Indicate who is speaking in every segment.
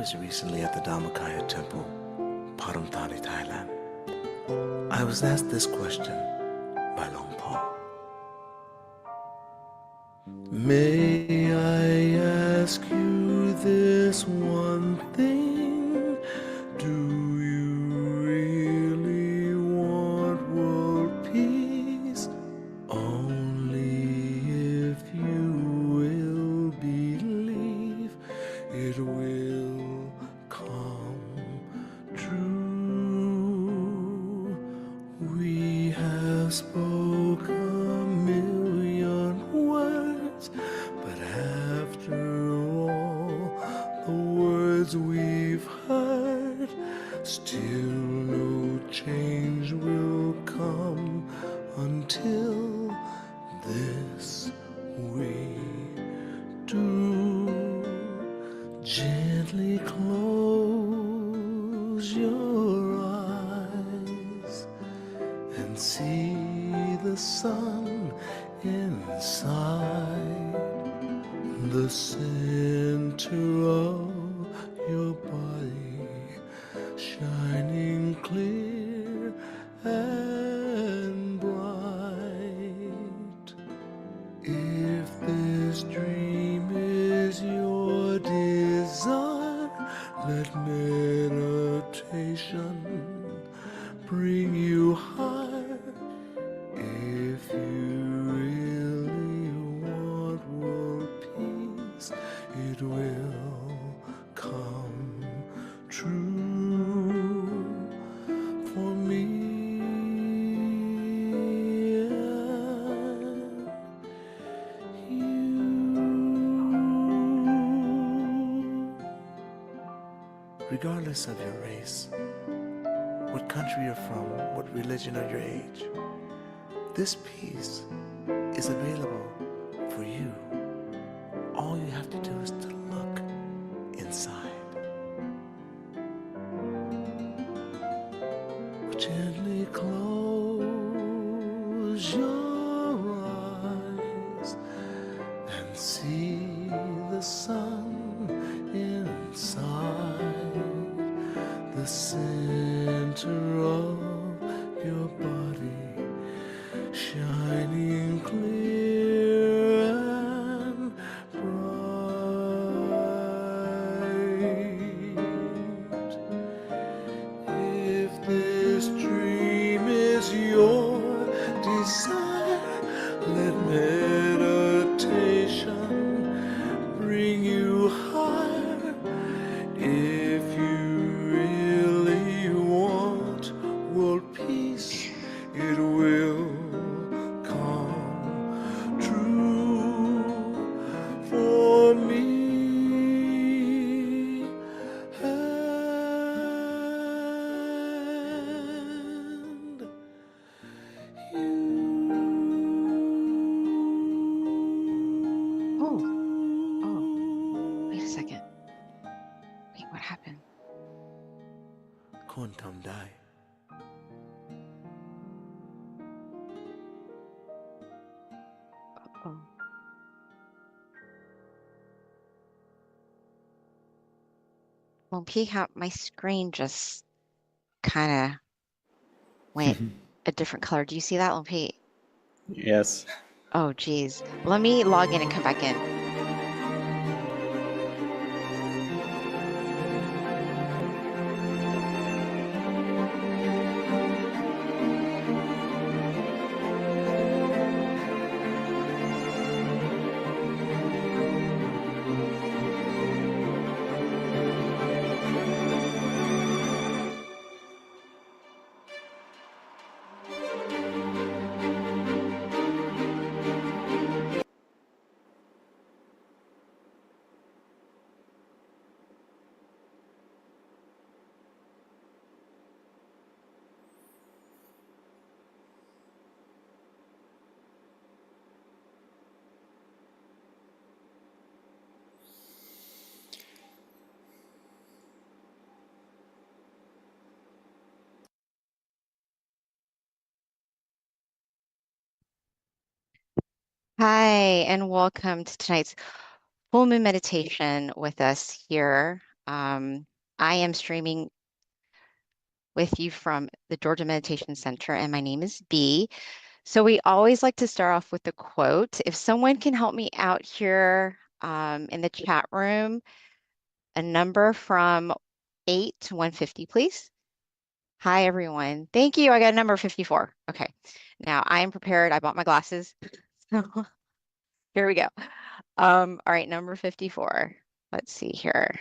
Speaker 1: was recently at the Dhammakaya temple, Paramthani, Thailand. I was asked this question by Long Paul. May I ask you this one thing? Do you really want world peace? Only if you will believe it will come true. We have spoken a million words, but after all the words we've heard, still no change will come until this we do. Gently close your eyes and see the sun inside the center of your body, shining clear and bright. If this dream is your desire, let meditation bring you higher. If you really want world peace, it will come true for me and you. Regardless of your race, what country you're from, what religion or your age, this peace is available for you. All you have to do is to look inside. Gently close your eyes and see the sun inside the center of your body, shining clear and bright. If this dream is your desire, let meditation bring you higher. If you really want world peace, it will come true for me and you.
Speaker 2: Oh, wait a second. Wait, what happened?
Speaker 1: Kon Tam Dai.
Speaker 2: Oh. Well, my screen just kind of went a different color. Do you see that, Lone Pete?
Speaker 3: Yes.
Speaker 2: Oh, geez. Let me log in and come back in. Hi, and welcome to tonight's full moon meditation with us here I am streaming with you from the Georgia Meditation Center, and my name is Bee. So we always like to start off with a quote. If someone can help me out here in the chat room, a number from 8 to 150, please. Hi, everyone. Thank you. I got a number 54. Okay. Now I am prepared. I bought my glasses. So here we go. All right, number 54. Let's see here.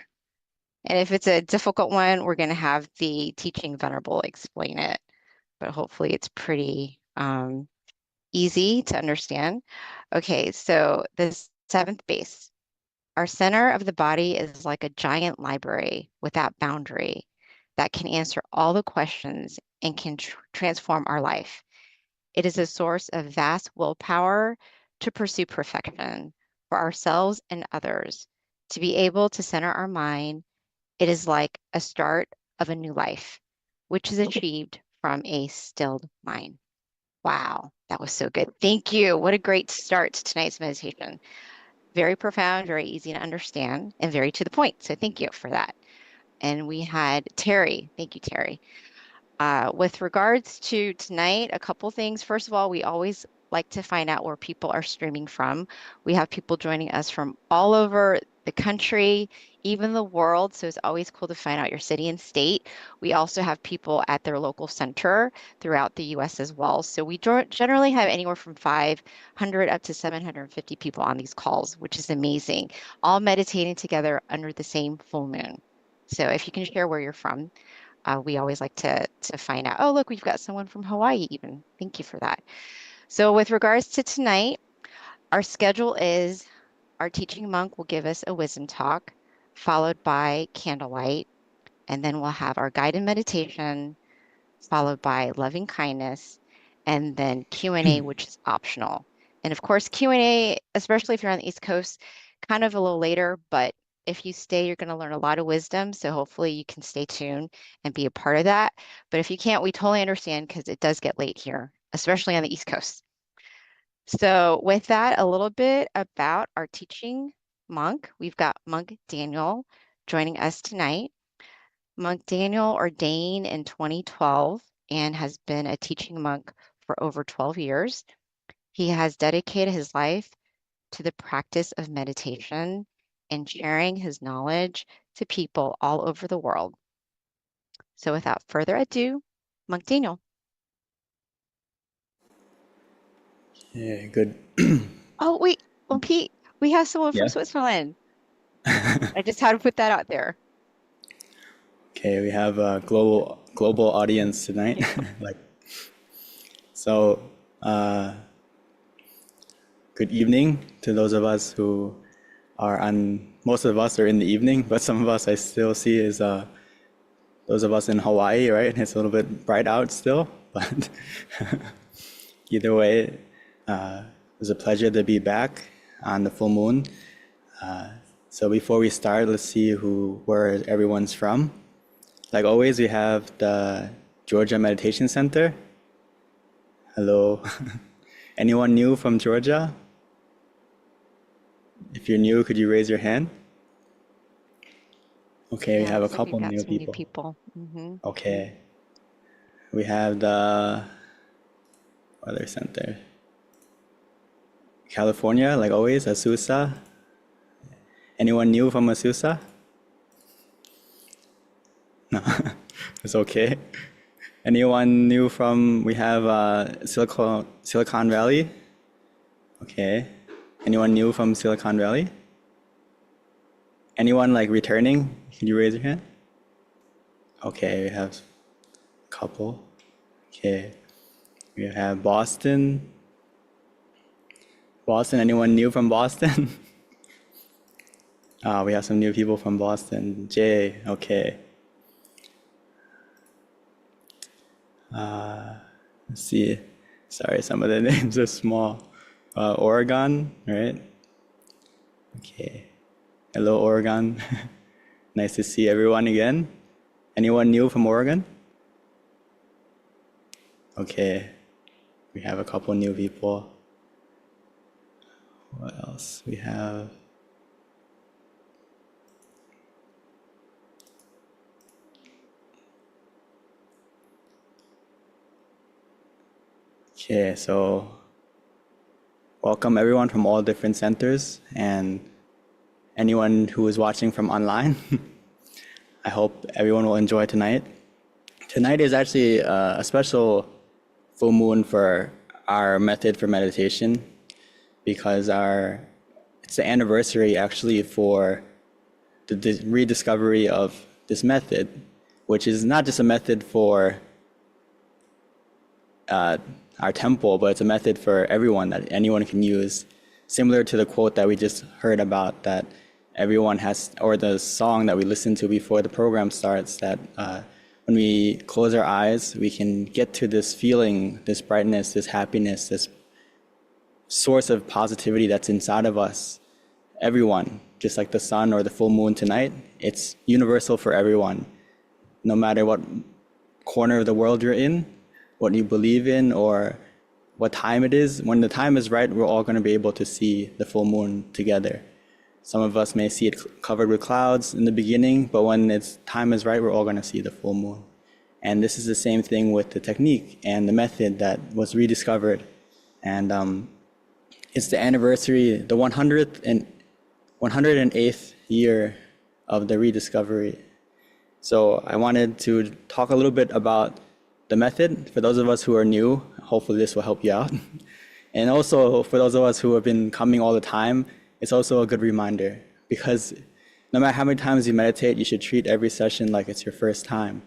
Speaker 2: And if it's a difficult one, we're going to have the teaching venerable explain it, but hopefully it's pretty easy to understand. Okay, so the seventh base. Our center of the body is like a giant library without boundary that can answer all the questions and can transform our life. It is a source of vast willpower to pursue perfection for ourselves and others. To be able to center our mind, it is like a start of a new life, which is achieved from a stilled mind. Wow, that was so good. Thank you. What a great start to tonight's meditation. Very profound, very easy to understand, and very to the point. So thank you for that. And we had Terry. Thank you, Terry. With regards to tonight, a couple things. First of all, we always like to find out where people are streaming from. We have people joining us from all over the country, even the world. So it's always cool to find out your city and state. We also have people at their local center throughout the US as well. So we generally have anywhere from 500 up to 750 people on these calls, which is amazing, all meditating together under the same full moon. So if you can share where you're from, we always like to find out, oh, look, we've got someone from Hawaii even. Thank you for that. So with regards to tonight, our schedule is our teaching monk will give us a wisdom talk, followed by candlelight, and then we'll have our guided meditation, followed by loving kindness, and then Q&A, which is optional. And of course, Q&A, especially if you're on the East Coast, kind of a little later, but if you stay, you're going to learn a lot of wisdom. So hopefully you can stay tuned and be a part of that. But if you can't, we totally understand because it does get late here, especially on the East Coast. So with that, a little bit about our teaching monk. We've got Monk Daniel joining us tonight. Monk Daniel ordained in 2012 and has been a teaching monk for over 12 years. He has dedicated his life to the practice of meditation and sharing his knowledge to people all over the world. So without further ado, Monk Daniel.
Speaker 3: Yeah, good.
Speaker 2: Oh, wait, well, Pete, we have someone from
Speaker 3: Yeah.
Speaker 2: Switzerland. I just had to put that out there.
Speaker 3: Okay, we have a global audience tonight. Like, so, good evening to those of us who are on. Most of us are in the evening, but some of us I still see is those of us in Hawaii, right? It's a little bit bright out still, but either way, it was a pleasure to be back on the full moon. So before we start, let's see where everyone's from. Like always, we have the Georgia Meditation Center. Hello. Anyone new from Georgia? If you're new, could you raise your hand? Okay, we
Speaker 2: Yeah,
Speaker 3: have a
Speaker 2: looks like we've
Speaker 3: couple
Speaker 2: got
Speaker 3: new
Speaker 2: some new
Speaker 3: people.
Speaker 2: people. Mm-hmm.
Speaker 3: Okay. We have the other center. California, like always, Azusa. Anyone new from Azusa? No, it's okay. Anyone new from, we have Silicon Valley? Okay. Anyone new from Silicon Valley? Anyone like returning? Can you raise your hand? Okay, we have a couple. Okay. We have Boston. Boston, anyone new from Boston? We have some new people from Boston. Jay, okay. Let's see. Sorry, some of the names are small. Oregon, right? Okay. Hello, Oregon. Nice to see everyone again. Anyone new from Oregon? Okay. We have a couple new people. What else? We have Okay, so welcome everyone from all different centers and anyone who is watching from online. I hope everyone will enjoy tonight. Tonight is actually a special full moon for our method for meditation because it's the anniversary actually for the rediscovery of this method, which is not just a method for our temple, but it's a method for everyone that anyone can use. Similar to the quote that we just heard about, that everyone has, or the song that we listened to before the program starts, that when we close our eyes, we can get to this feeling, this brightness, this happiness, this source of positivity that's inside of us. Everyone, just like the sun or the full moon tonight, it's universal for everyone. No matter what corner of the world you're in, what you believe in, or what time it is, when the time is right, we're all going to be able to see the full moon together. Some of us may see it covered with clouds in the beginning, but when its time is right, we're all going to see the full moon. And this is the same thing with the technique and the method that was rediscovered. And it's the anniversary, the 108th year of the rediscovery. So I wanted to talk a little bit about the method. For those of us who are new, hopefully this will help you out. And also for those of us who have been coming all the time, it's also a good reminder, because no matter how many times you meditate, you should treat every session like it's your first time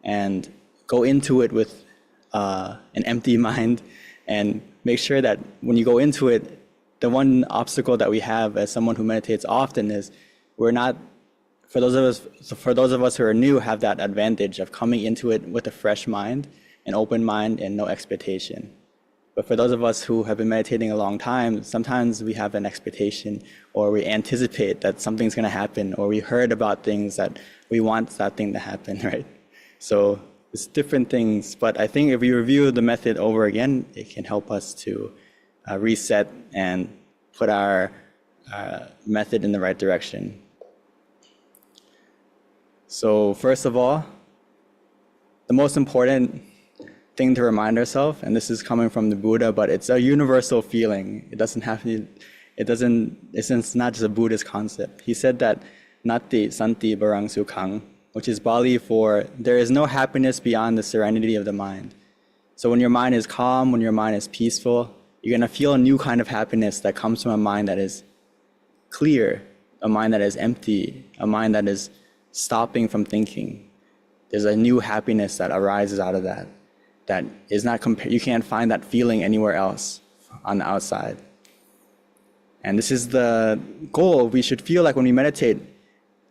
Speaker 3: and go into it with an empty mind, and make sure that when you go into it, the one obstacle that we have as someone who meditates often is for those of us who are new, have that advantage of coming into it with a fresh mind, an open mind, and no expectation. But for those of us who have been meditating a long time, sometimes we have an expectation, or we anticipate that something's going to happen, or we heard about things that we want that thing to happen, right? So it's different things, but I think if we review the method over again, it can help us to reset and put our method in the right direction. So first of all, the most important thing to remind ourselves, and this is coming from the Buddha, but it's a universal feeling. It's not just a Buddhist concept. He said that nati santi barang sukhang, which is Bali for there is no happiness beyond the serenity of the mind. So when your mind is calm, when your mind is peaceful, you're going to feel a new kind of happiness that comes from a mind that is clear, a mind that is empty, a mind that is stopping from thinking. There's a new happiness that arises out of that is not you can't find that feeling anywhere else on the outside. And this is the goal. We should feel like when we meditate,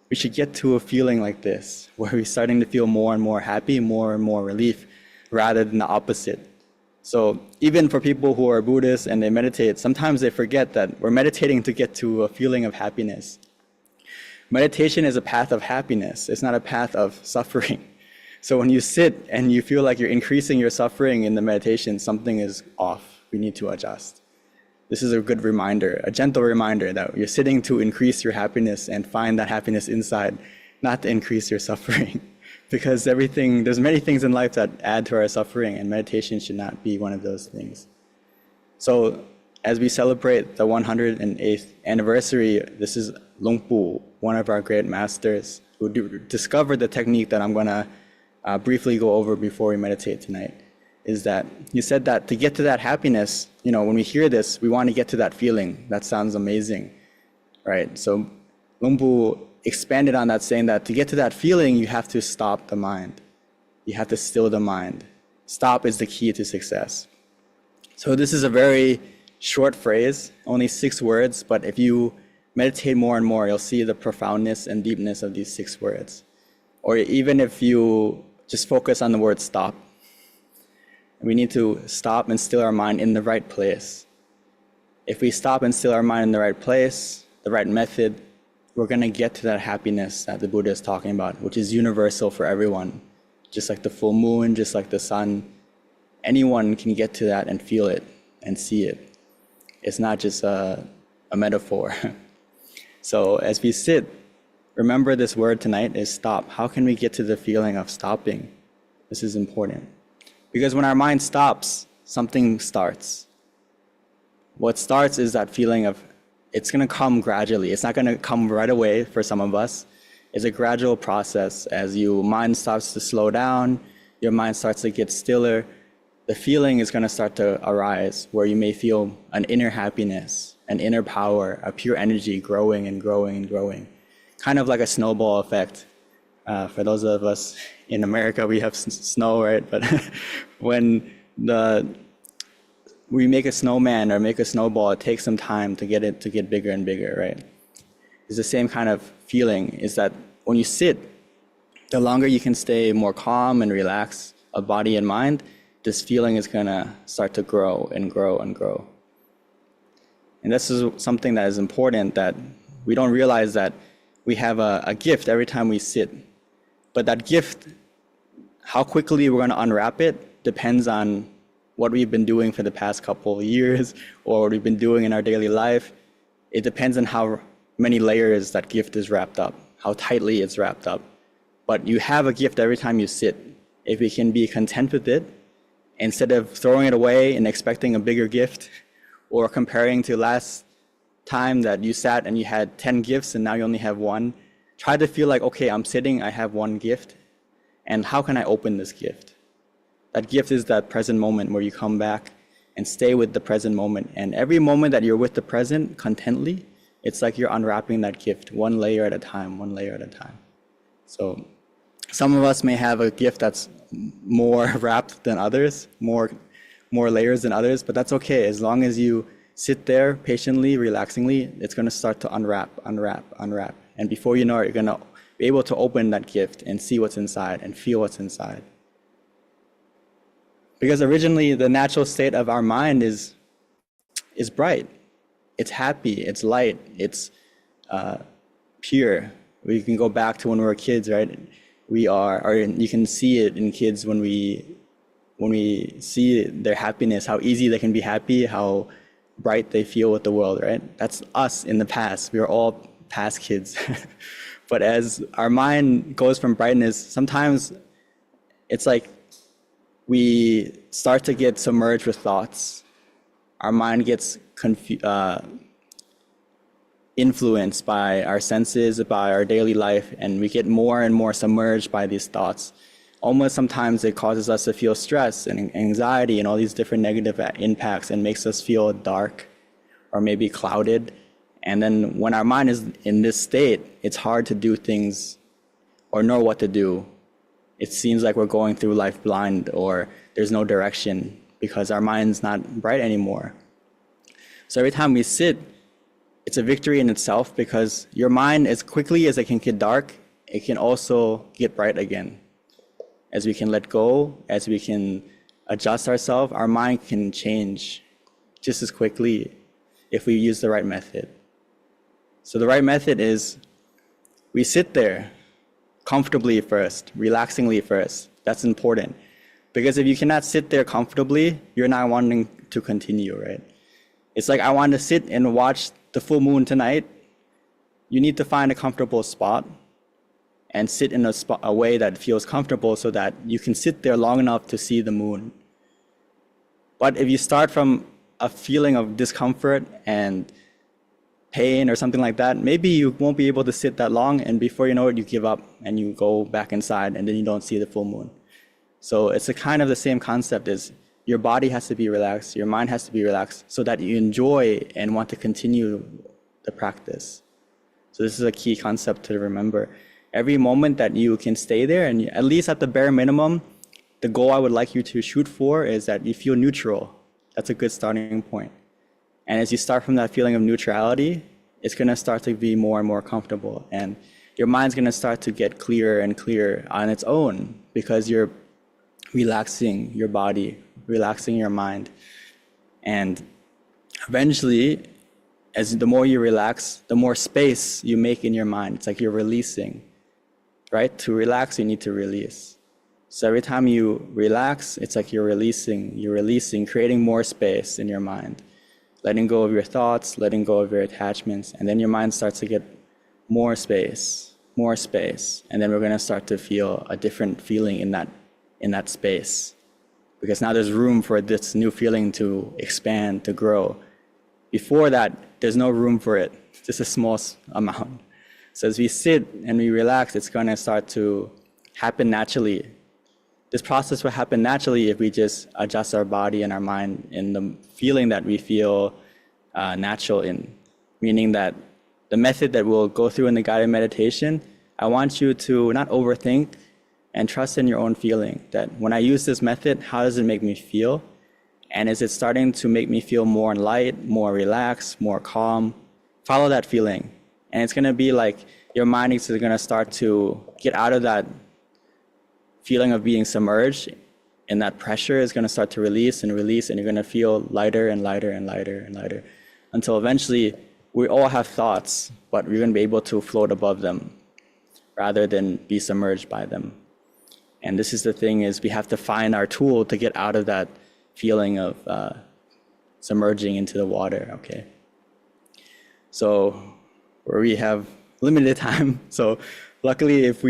Speaker 3: we should get to a feeling like this, where we're starting to feel more and more happy, more and more relief, rather than the opposite. So even for people who are Buddhists and they meditate, sometimes they forget that we're meditating to get to a feeling of happiness. Meditation is a path of happiness. It's not a path of suffering. So when you sit and you feel like you're increasing your suffering in the meditation, something is off. We need to adjust. This is a good reminder, a gentle reminder that you're sitting to increase your happiness and find that happiness inside, not to increase your suffering. Because there's many things in life that add to our suffering, and meditation should not be one of those things. So as we celebrate the 108th anniversary, this is Lungpu, one of our great masters, who discovered the technique that I'm going to briefly go over before we meditate tonight. Is that he said that to get to that happiness, when we hear this, we want to get to that feeling. That sounds amazing, right? So Lungpu expanded on that, saying that to get to that feeling, you have to stop the mind. You have to still the mind. Stop is the key to success. So this is a very short phrase, only 6 words, but if you meditate more and more, you'll see the profoundness and deepness of these 6 words. Or even if you just focus on the word stop, we need to stop and still our mind in the right place. If we stop and still our mind in the right place, the right method, we're going to get to that happiness that the Buddha is talking about, which is universal for everyone. Just like the full moon, just like the sun, anyone can get to that and feel it and see it. It's not just a metaphor. So as we sit, remember this word tonight is stop. How can we get to the feeling of stopping? This is important. Because when our mind stops, something starts. What starts is that feeling of it's going to come gradually. It's not going to come right away for some of us. It's a gradual process. As your mind starts to slow down, your mind starts to get stiller, the feeling is going to start to arise where you may feel an inner happiness, an inner power, a pure energy growing and growing and growing. Kind of like a snowball effect. For those of us in America, we have snow, right? But when we make a snowman or make a snowball, it takes some time to get it to get bigger and bigger, right? It's the same kind of feeling, is that when you sit, the longer you can stay more calm and relaxed of body and mind, this feeling is gonna start to grow and grow and grow. And this is something that is important, that we don't realize that we have a gift every time we sit. But that gift, how quickly we're gonna unwrap it depends on what we've been doing for the past couple of years or what we've been doing in our daily life. It depends on how many layers that gift is wrapped up, how tightly it's wrapped up. But you have a gift every time you sit. If we can be content with it, instead of throwing it away and expecting a bigger gift, or comparing to last time that you sat and you had 10 gifts and now you only have one, try to feel like, okay, I'm sitting, I have one gift, and how can I open this gift? That gift is that present moment where you come back and stay with the present moment. And every moment that you're with the present contently, it's like you're unwrapping that gift one layer at a time, one layer at a time. So some of us may have a gift that's more wrapped than others, more layers than others, but that's okay. As long as you sit there patiently, relaxingly, it's going to start to unwrap. And before you know it, you're going to be able to open that gift and see what's inside and feel what's inside. Because originally, the natural state of our mind is bright. It's happy, it's light, it's pure. We can go back to when we were kids, right? Or you can see it in kids when we see their happiness, how easy they can be happy, how bright they feel with the world, right? That's us in the past. We are all past kids. But as our mind goes from brightness, sometimes it's like we start to get submerged with thoughts. Our mind gets influenced by our senses, by our daily life, and we get more and more submerged by these thoughts. Almost sometimes it causes us to feel stress and anxiety and all these different negative impacts, and makes us feel dark or maybe clouded. And then when our mind is in this state, it's hard to do things or know what to do. It seems like we're going through life blind, or there's no direction because our mind's not bright anymore. So every time we sit, it's a victory in itself, because your mind, as quickly as it can get dark, it can also get bright again. As we can let go, as we can adjust ourselves, our mind can change just as quickly if we use the right method. So the right method is we sit there comfortably first, relaxingly first. That's important. Because if you cannot sit there comfortably, you're not wanting to continue, right? It's like, I want to sit and watch the full moon tonight. You need to find a comfortable spot and sit in a way that feels comfortable so that you can sit there long enough to see the moon. But if you start from a feeling of discomfort and pain or something like that, maybe you won't be able to sit that long, and before you know it, you give up and you go back inside, and then you don't see the full moon. So it's a kind of the same concept, is your body has to be relaxed, your mind has to be relaxed, so that you enjoy and want to continue the practice. So this is a key concept to remember. Every moment that you can stay there, and at least at the bare minimum, the goal I would like you to shoot for is that you feel neutral. That's a good starting point. And as you start from that feeling of neutrality, it's going to start to be more and more comfortable. And your mind's going to start to get clearer and clearer on its own, because you're relaxing your body, relaxing your mind. And eventually, as the more you relax, the more space you make in your mind. It's like you're releasing, right? To relax, you need to release. So every time you relax, it's like you're releasing, creating more space in your mind, letting go of your thoughts, letting go of your attachments, and then your mind starts to get more space, and then we're going to start to feel a different feeling in that space. because now there's room for this new feeling to expand, to grow. Before that, there's no room for it, just a small amount. So as we sit and we relax, it's going to start to happen naturally. This process will happen naturally if we just adjust our body and our mind in the feeling that we feel natural in. Meaning that the method that we'll go through in the guided meditation, I want you to not overthink and trust in your own feeling. That when I use this method, how does it make me feel? And is it starting to make me feel more light, more relaxed, more calm? Follow that feeling. And it's going to be like your mind is going to start to get out of that feeling of being submerged, and that pressure is going to start to release, and you're going to feel lighter and lighter and lighter and lighter, until eventually we all have thoughts, but we're going to be able to float above them rather than be submerged by them. And this is the thing, is we have to find our tool to get out of that feeling of submerging into the water, okay? So we have limited time, so luckily if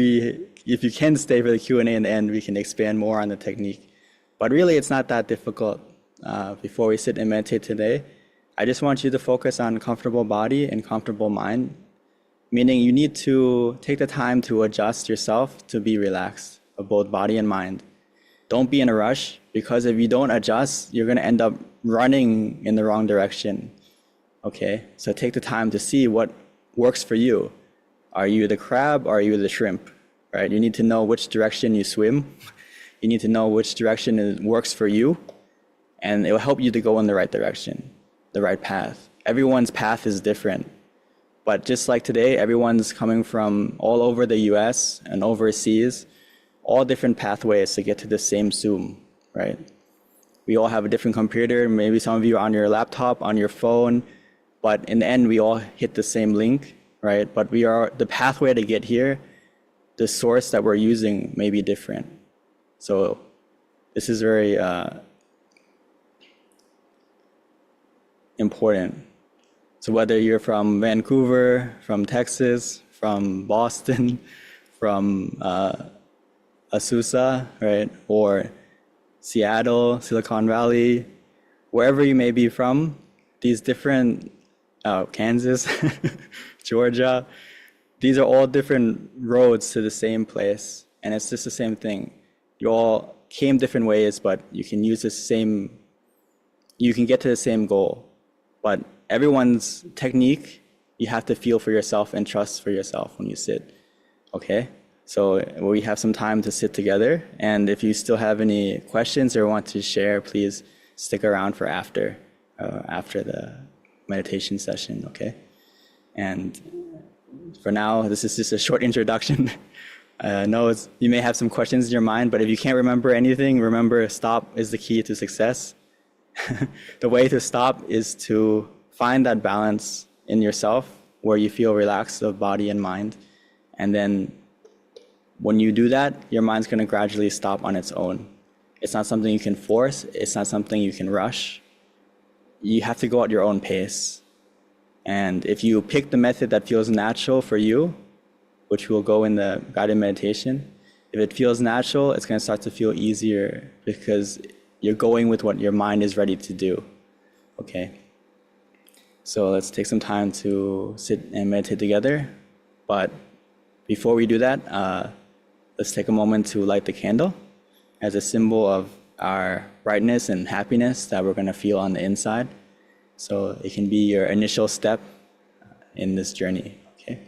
Speaker 3: you can stay for the Q&A in the end, we can expand more on the technique. But really, it's not that difficult. Before we sit and meditate today, I just want you to focus on comfortable body and comfortable mind, meaning you need to take the time to adjust yourself to be relaxed of both body and mind. Don't be in a rush, because if you don't adjust, you're going to end up running in the wrong direction. Okay, so take the time to see what works for you. Are you the crab or are you the shrimp? Right? You need to know which direction you swim. You need to know which direction works for you, and it will help you to go in the right direction, the right path. Everyone's path is different, but just like today, everyone's coming from all over the US and overseas, all different pathways to get to the same Zoom, right? We all have a different computer. Maybe some of you are on your laptop, on your phone, but in the end, we all hit the same link, right? But the pathway to get here, the source that we're using may be different. So this is very important. So whether you're from Vancouver, from Texas, from Boston, from Azusa, right, or Seattle, Silicon Valley, wherever you may be from, these different, Kansas, Georgia, these are all different roads to the same place, and it's just the same thing. You all came different ways, but you can use you can get to the same goal. But everyone's technique, you have to feel for yourself and trust for yourself when you sit, okay? So we have some time to sit together, and if you still have any questions or want to share, please stick around for after the meditation session, okay? And for now, this is just a short introduction. I know you may have some questions in your mind, but if you can't remember anything, remember, stop is the key to success. The way to stop is to find that balance in yourself where you feel relaxed of body and mind. And then when you do that, your mind's going to gradually stop on its own. It's not something you can force. It's not something you can rush. You have to go at your own pace. And if you pick the method that feels natural for you, which will go in the guided meditation, if it feels natural, it's going to start to feel easier because you're going with what your mind is ready to do. Okay? So let's take some time to sit and meditate together. But before we do that, let's take a moment to light the candle as a symbol of our brightness and happiness that we're going to feel on the inside. So it can be your initial step in this journey, okay?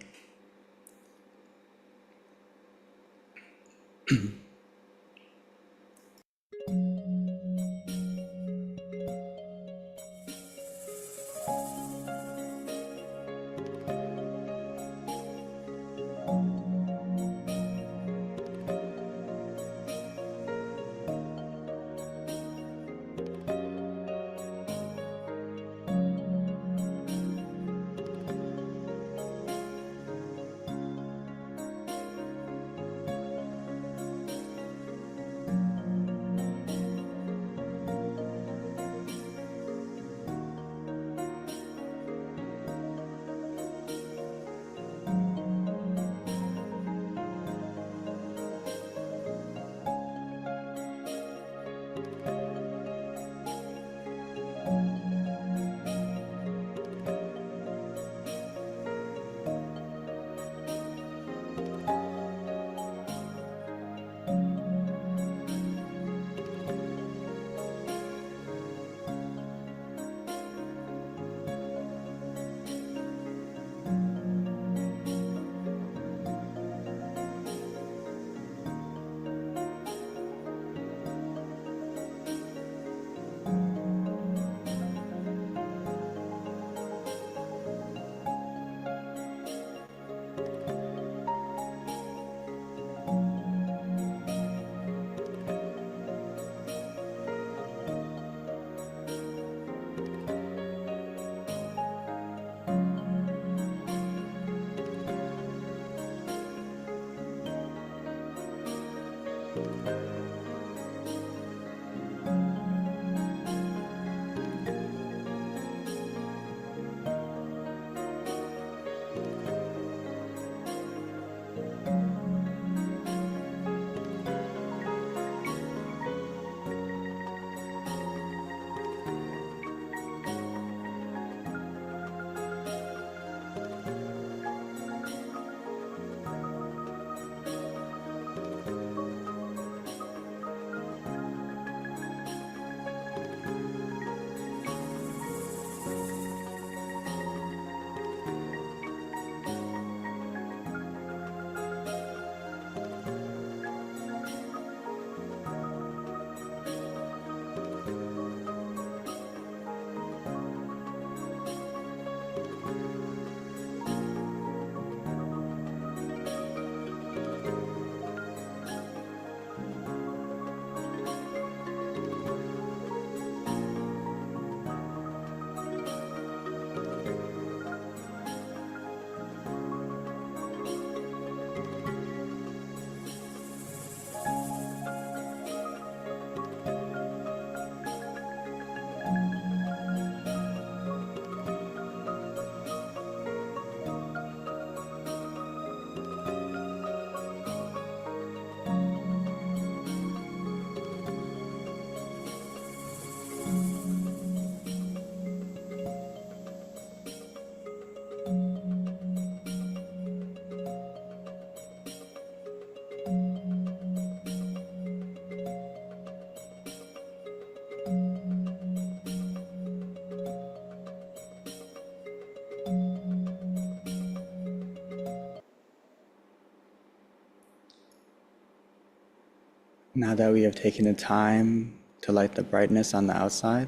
Speaker 3: Now that we have taken the time to light the brightness on the outside,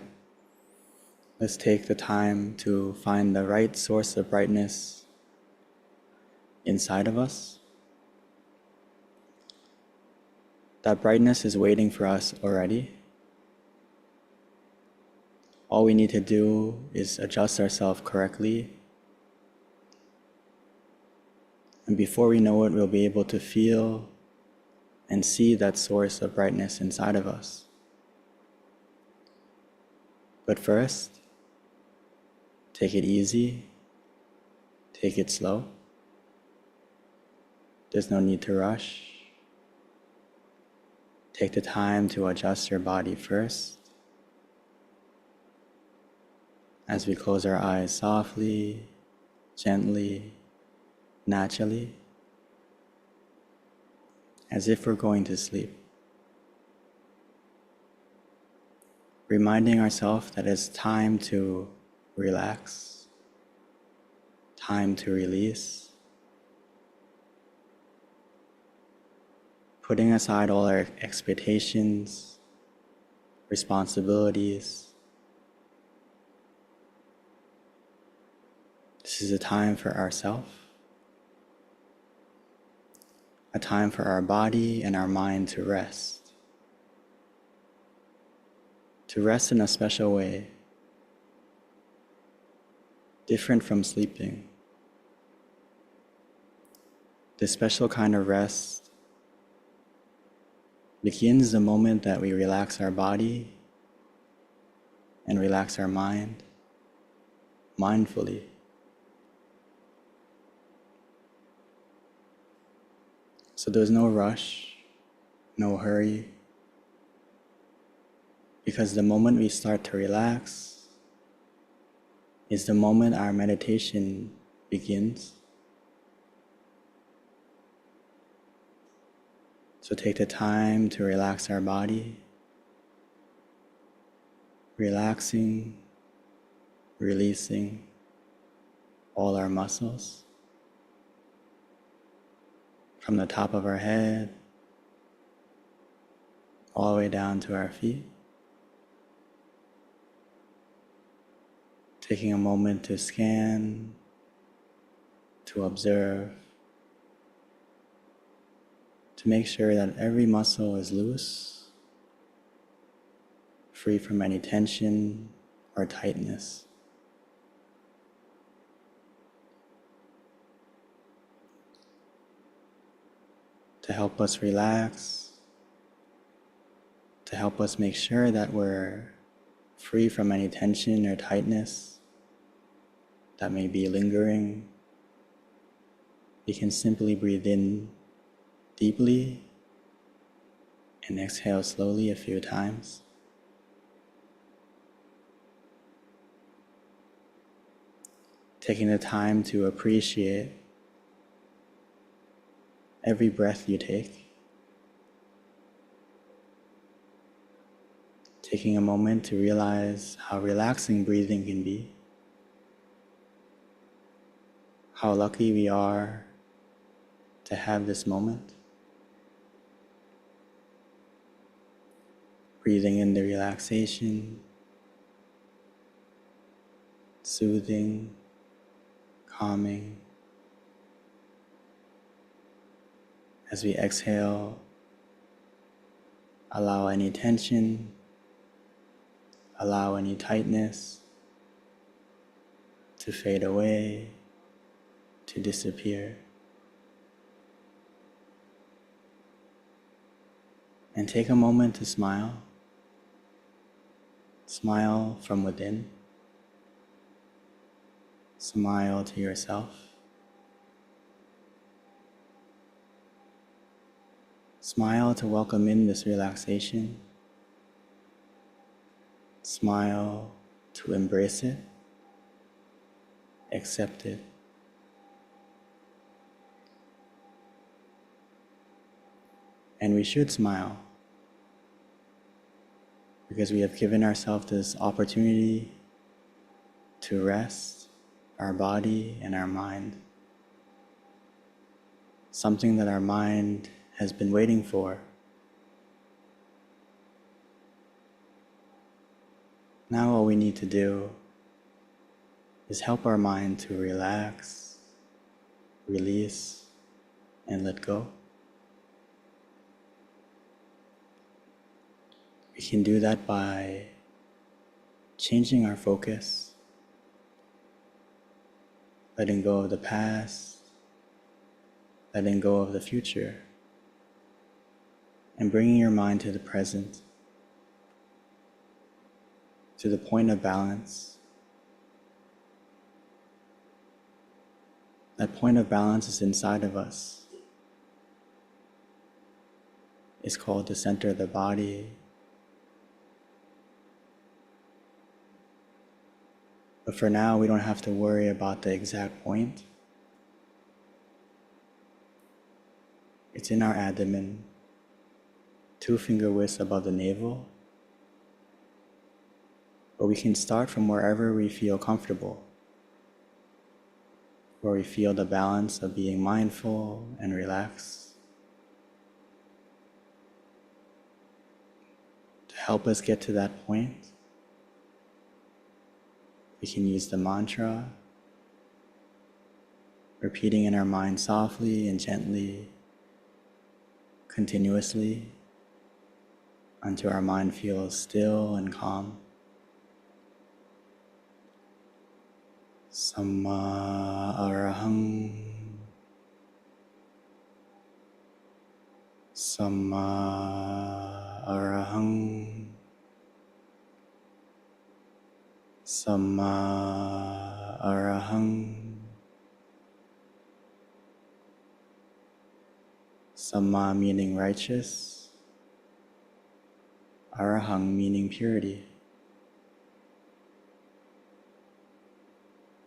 Speaker 3: let's take the time to find the right source of brightness inside of us. That brightness is waiting for us already. All we need to do is adjust ourselves correctly. And before we know it, we'll be able to feel and see that source of brightness inside of us. But first, take it easy, take it slow. There's no need to rush. Take the time to adjust your body first. As we close our eyes softly, gently, naturally, as if we're going to sleep. Reminding ourselves that it's time to relax, time to release, putting aside all our expectations, responsibilities. This is a time for ourselves, a time for our body and our mind to rest in a special way, different from sleeping. This special kind of rest begins the moment that we relax our body and relax our mind mindfully. So there's no rush, no hurry, because the moment we start to relax is the moment our meditation begins. So take the time to relax our body, relaxing, releasing all our muscles from the top of our head all the way down to our feet. Taking a moment to scan, to observe, to make sure that every muscle is loose, free from any tension or tightness. To help us relax, to help us make sure that we're free from any tension or tightness that may be lingering, we can simply breathe in deeply and exhale slowly a few times. Taking the time to appreciate every breath you take. Taking a moment to realize how relaxing breathing can be. How lucky we are to have this moment. Breathing in the relaxation, soothing, calming. As we exhale, allow any tension, allow any tightness to fade away, to disappear. And take a moment to smile. Smile from within. Smile to yourself. Smile to welcome in this relaxation. Smile to embrace it, accept it. And we should smile because we have given ourselves this opportunity to rest our body and our mind. Something that our mind has been waiting for Now all we need to do is help our mind to relax, release, and let go. We can do that by changing our focus, letting go of the past, letting go of the future, and bringing your mind to the present, to the point of balance. That point of balance is inside of us. It's called the center of the body. But for now, we don't have to worry about the exact point. It's in our abdomen, 2 finger widths above the navel. But we can start from wherever we feel comfortable, where we feel the balance of being mindful and relaxed. To help us get to that point, we can use the mantra, repeating in our mind softly and gently, continuously, until our mind feels still and calm. Samma arahang, Samma arahang, Samma arahang. Samma meaning righteous, arahang meaning purity.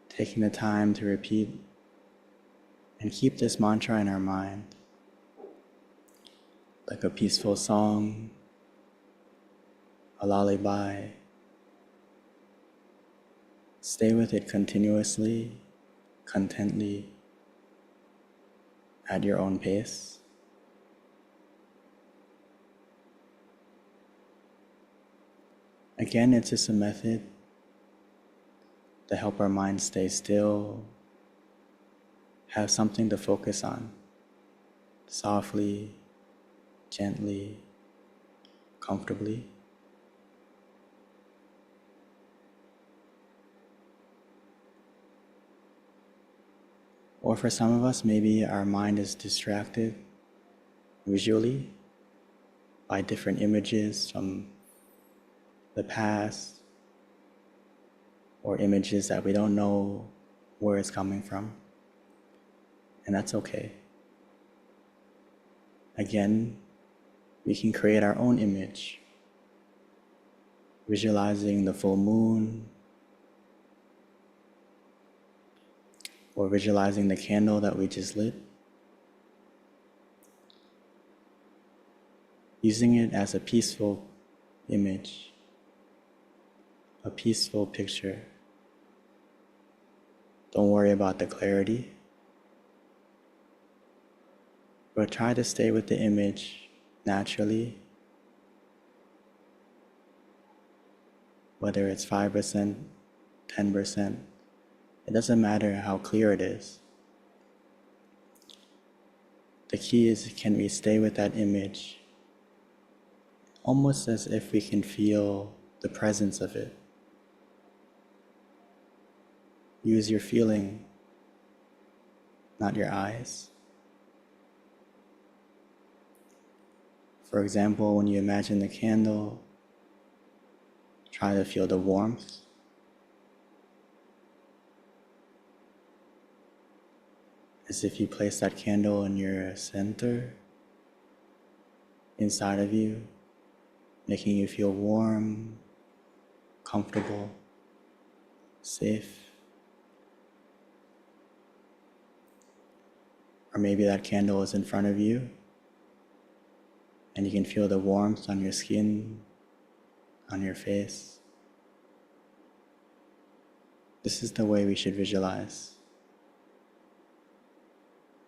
Speaker 3: Taking the time to repeat and keep this mantra in our mind, like a peaceful song, a lullaby. Stay with it continuously, contently, at your own pace. Again, it's just a method to help our mind stay still, have something to focus on, softly, gently, comfortably. Or for some of us, maybe our mind is distracted visually by different images from the past, or images that we don't know where it's coming from. And that's okay. Again, we can create our own image, visualizing the full moon, or visualizing the candle that we just lit, using it as a peaceful image, a peaceful picture. Don't worry about the clarity, but try to stay with the image naturally, whether it's 5%, 10%, it doesn't matter how clear it is. The key is, can we stay with that image almost as if we can feel the presence of it. Use your feeling, not your eyes. For example, when you imagine the candle, try to feel the warmth. As if you place that candle in your center, inside of you, making you feel warm, comfortable, safe. Or maybe that candle is in front of you and you can feel the warmth on your skin, on your face. This is the way we should visualize.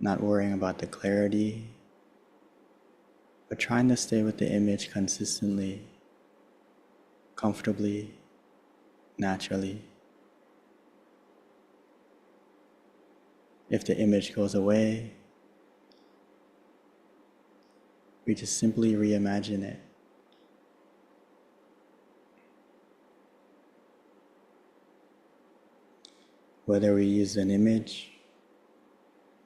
Speaker 3: Not worrying about the clarity, but trying to stay with the image consistently, comfortably, naturally. If the image goes away, we just simply reimagine it. Whether we use an image,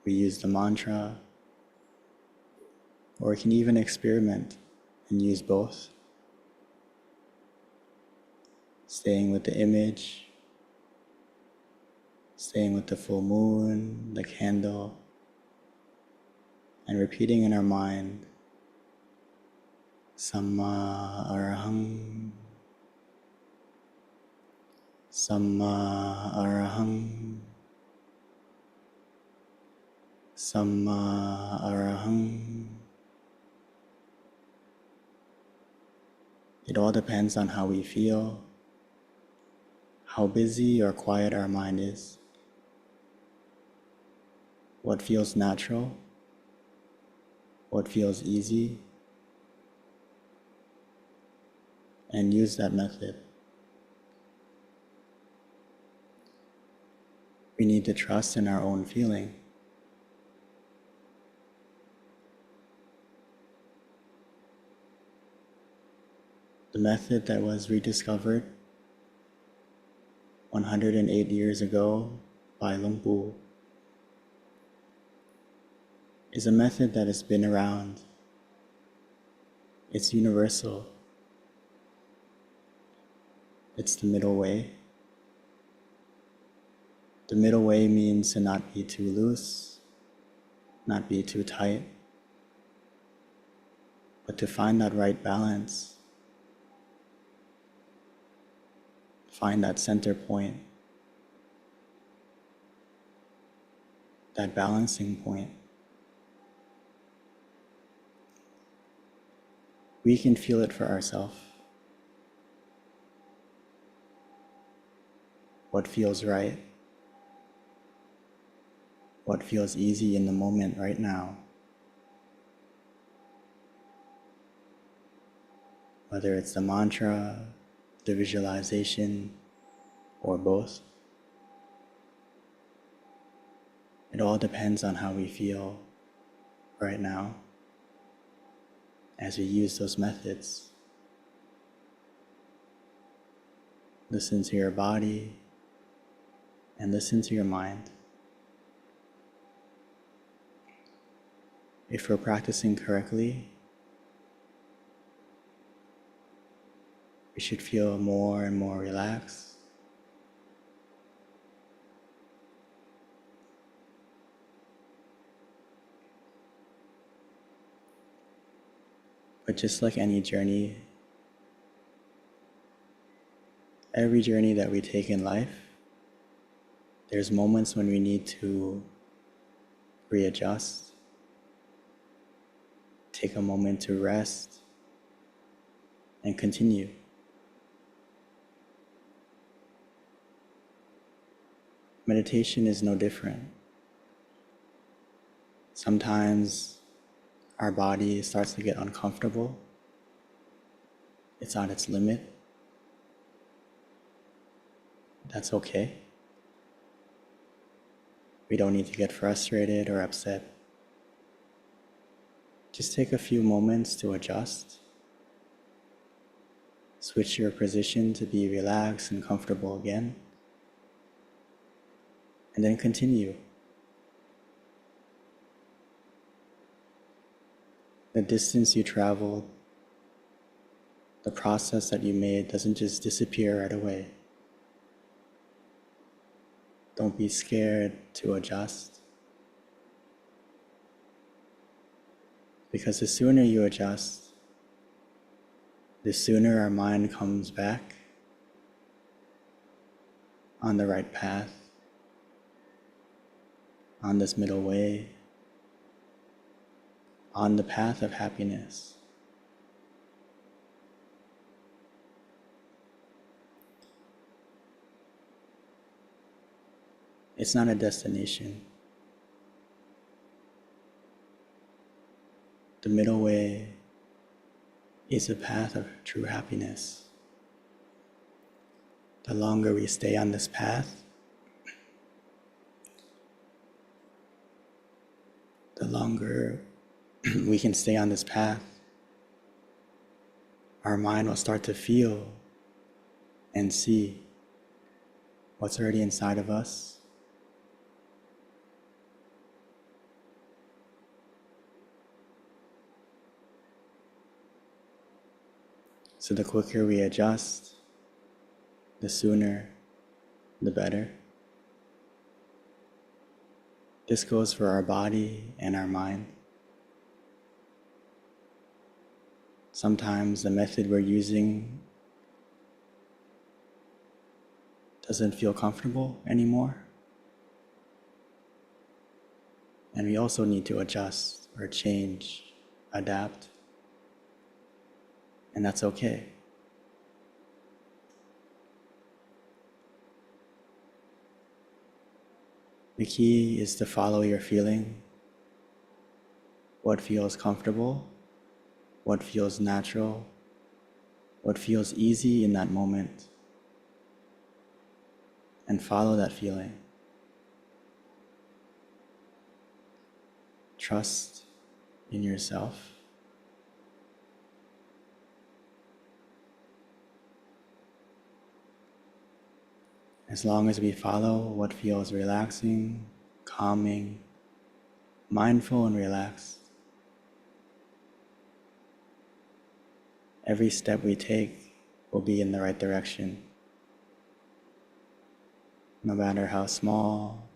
Speaker 3: we use the mantra, or we can even experiment and use both. Staying with the image, staying with the full moon, the candle, and repeating in our mind, Samma Arahang, Samma Arahang, Samma Arahang. It all depends on how we feel, how busy or quiet our mind is, what feels natural, what feels easy, and use that method. We need to trust in our own feeling. The method that was rediscovered 108 years ago by Luang Pu is a method that has been around. It's universal. It's the middle way. The middle way means to not be too loose, not be too tight, but to find that right balance. Find that center point, that balancing point. We can feel it for ourselves. What feels right? What feels easy in the moment right now? Whether it's the mantra, the visualization, or both. It all depends on how we feel right now as we use those methods. Listen to your body and listen to your mind. If we're practicing correctly, we should feel more and more relaxed. But just like any journey, every journey that we take in life, there's moments when we need to readjust, take a moment to rest, and continue. Meditation is no different. Sometimes our body starts to get uncomfortable. It's on its limit. That's okay. We don't need to get frustrated or upset. Just take a few moments to adjust. Switch your position to be relaxed and comfortable again. And then continue. The distance you traveled, the process that you made doesn't just disappear right away. Don't be scared to adjust. Because the sooner you adjust, the sooner our mind comes back on the right path, on this middle way, on the path of happiness. It's not a destination. The middle way is a path of true happiness. the longer we stay on this path, the longer we can stay on this path, our mind will start to feel and see what's already inside of us. So the quicker we adjust, the sooner, the better. This goes for our body and our mind. Sometimes the method we're using doesn't feel comfortable anymore. And we also need to adjust or change, adapt. And that's okay. The key is to follow your feeling, what feels comfortable, what feels natural, what feels easy in that moment, and follow that feeling. Trust in yourself. As long as we follow what feels relaxing, calming, mindful and relaxed, every step we take will be in the right direction. No matter how small,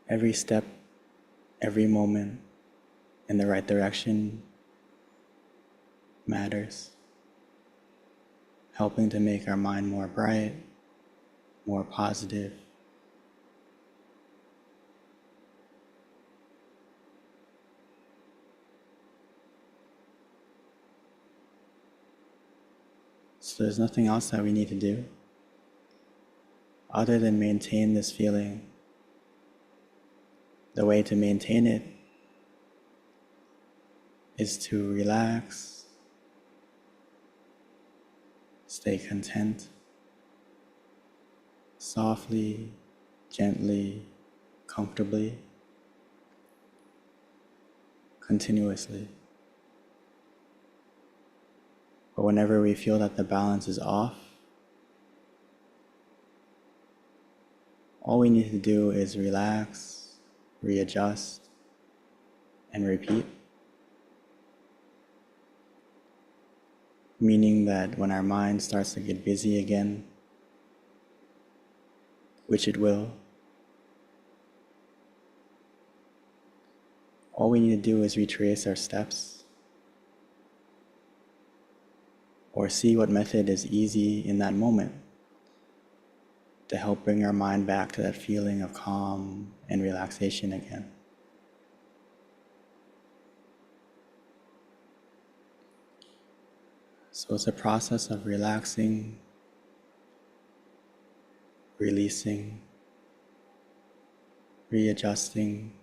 Speaker 3: every step, every moment in the right direction matters, helping to make our mind more bright, more positive. So there's nothing else that we need to do other than maintain this feeling. The way to maintain it is to relax, stay content, softly, gently, comfortably, continuously. But whenever we feel that the balance is off, all we need to do is relax, readjust, and repeat. Meaning that when our mind starts to get busy again, which it will, all we need to do is retrace our steps or see what method is easy in that moment to help bring our mind back to that feeling of calm and relaxation again. So it's a process of relaxing, releasing, readjusting,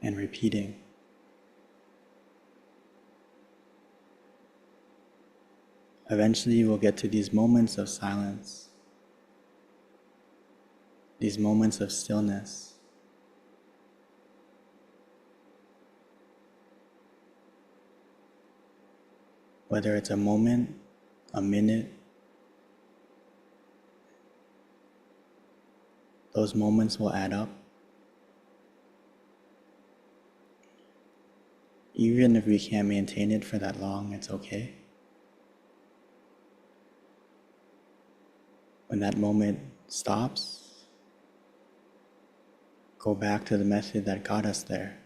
Speaker 3: and repeating. Eventually we'll get to these moments of silence, these moments of stillness. Whether it's a moment, a minute, those moments will add up. Even if we can't maintain it for that long, it's okay. When that moment stops, go back to the method that got us there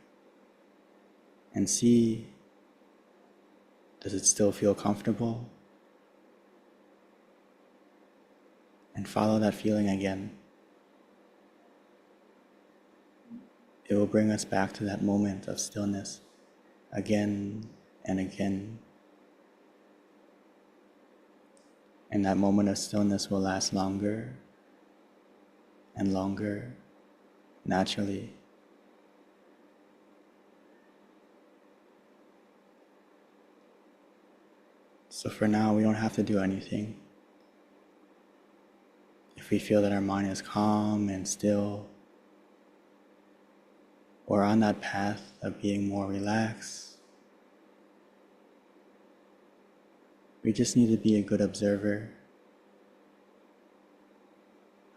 Speaker 3: and see, does it still feel comfortable? And follow that feeling again. It will bring us back to that moment of stillness again and again. And that moment of stillness will last longer and longer, naturally. So for now, we don't have to do anything. if we feel that our mind is calm and still, or on that path of being more relaxed, we just need to be a good observer,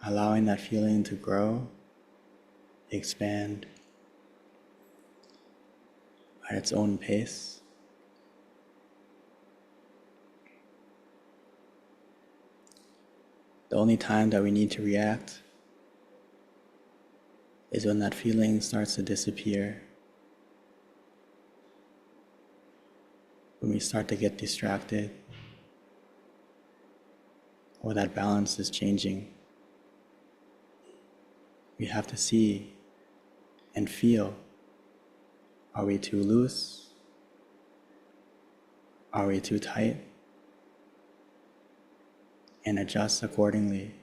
Speaker 3: allowing that feeling to grow, expand at its own pace. The only time that we need to react is when that feeling starts to disappear, when we start to get distracted, or that balance is changing. We have to see and feel, are we too loose? Are we too tight? And adjust accordingly.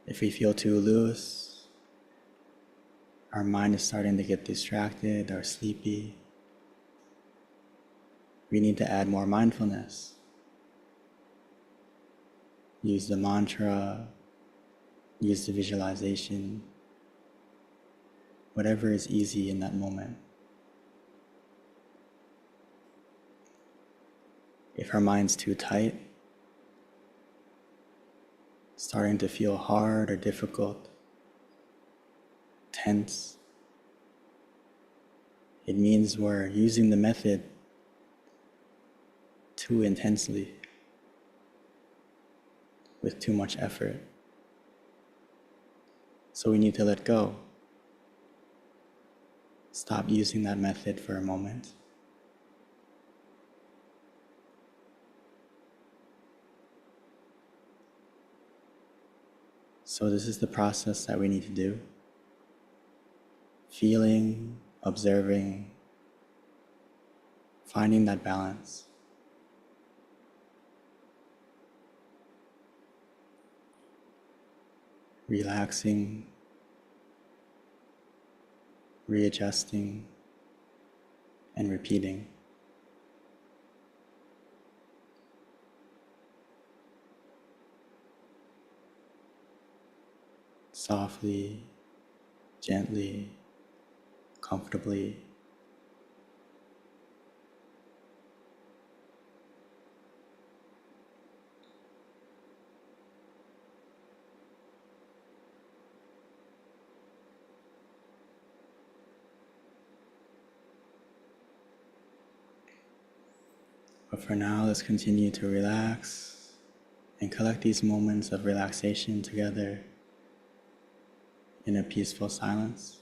Speaker 3: If we feel too loose, our mind is starting to get distracted or sleepy, we need to add more mindfulness. Use the mantra, use the visualization, whatever is easy in that moment. If our mind's too tight, starting to feel hard or difficult, tense, it means we're using the method too intensely, with too much effort. So we need to let go. Stop using that method for a moment. So this is the process that we need to do. Feeling, observing, finding that balance. Relaxing, readjusting, and repeating. Softly, gently, comfortably. But for now, let's continue to relax and collect these moments of relaxation together in a peaceful silence.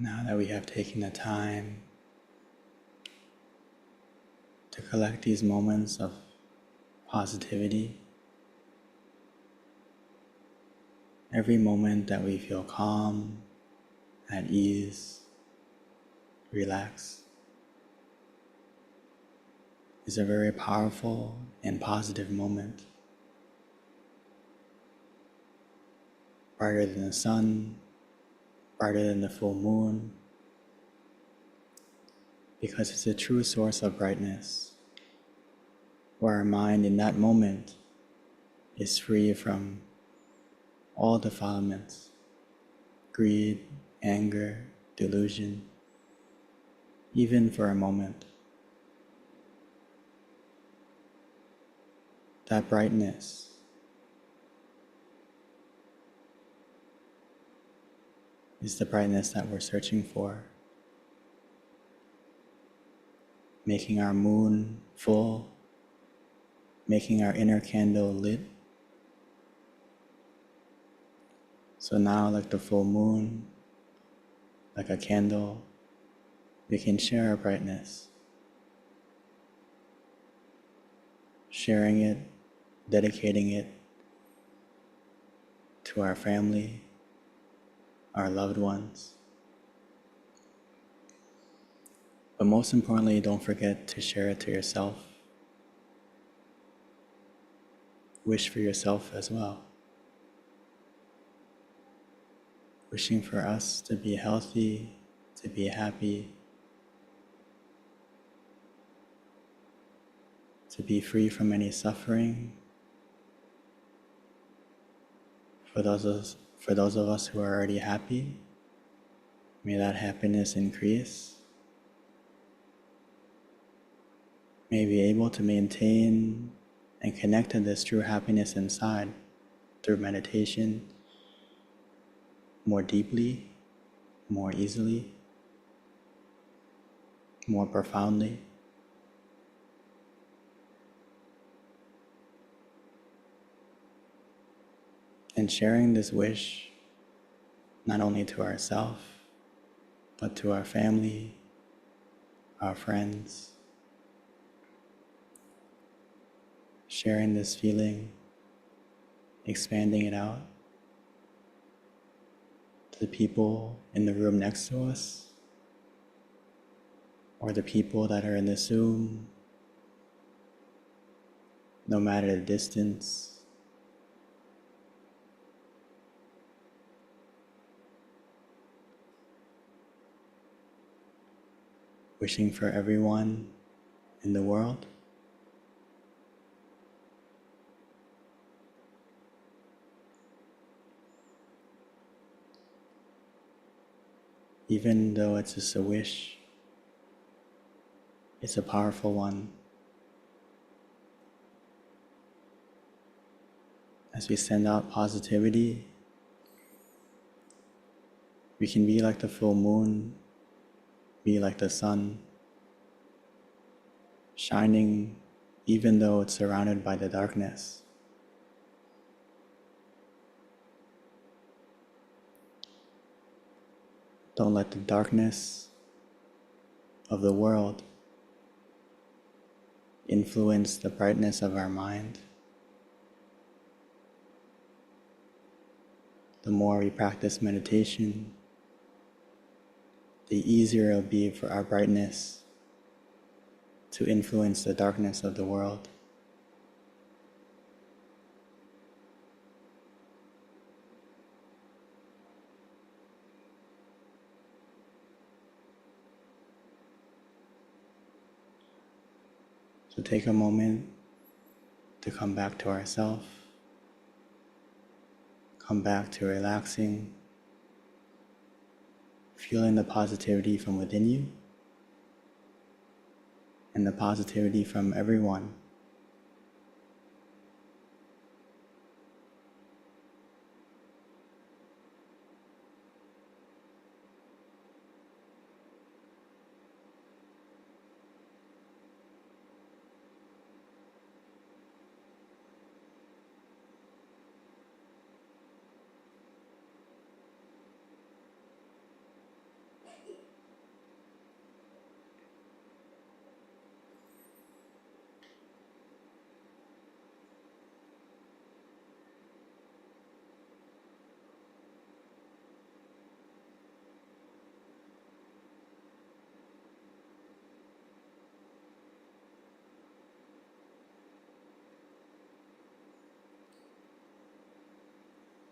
Speaker 3: Now that we have taken the time to collect these moments of positivity, every moment that we feel calm, at ease, relaxed, is a very powerful and positive moment. Brighter than the sun, brighter than the full moon, because it's a true source of brightness, where our mind in that moment is free from all defilements, greed, anger, delusion, even for a moment. That brightness is the brightness that we're searching for, making our moon full, making our inner candle lit. So now, like the full moon, like a candle, we can share our brightness, sharing it, dedicating it to our family, our loved ones. But most importantly, don't forget to share it to yourself. Wish for yourself as well. Wishing for us to be healthy, to be happy, to be free from any suffering. For those of us who are already happy, may that happiness increase. May be able to maintain and connect to this true happiness inside through meditation more deeply, more easily, more profoundly. And sharing this wish not only to ourselves, but to our family, our friends. Sharing this feeling, expanding it out to the people in the room next to us, or the people that are in the Zoom, no matter the distance. Wishing for everyone in the world even though it's just a wish, it's a powerful one. As we send out positivity, we can be like the full moon, be like the sun, shining even though it's surrounded by the darkness. Don't let the darkness of the world influence the brightness of our mind. The more we practice meditation, the easier it'll be for our brightness to influence the darkness of the world. So take a moment to come back to ourselves, come back to relaxing, feeling the positivity from within you and the positivity from everyone.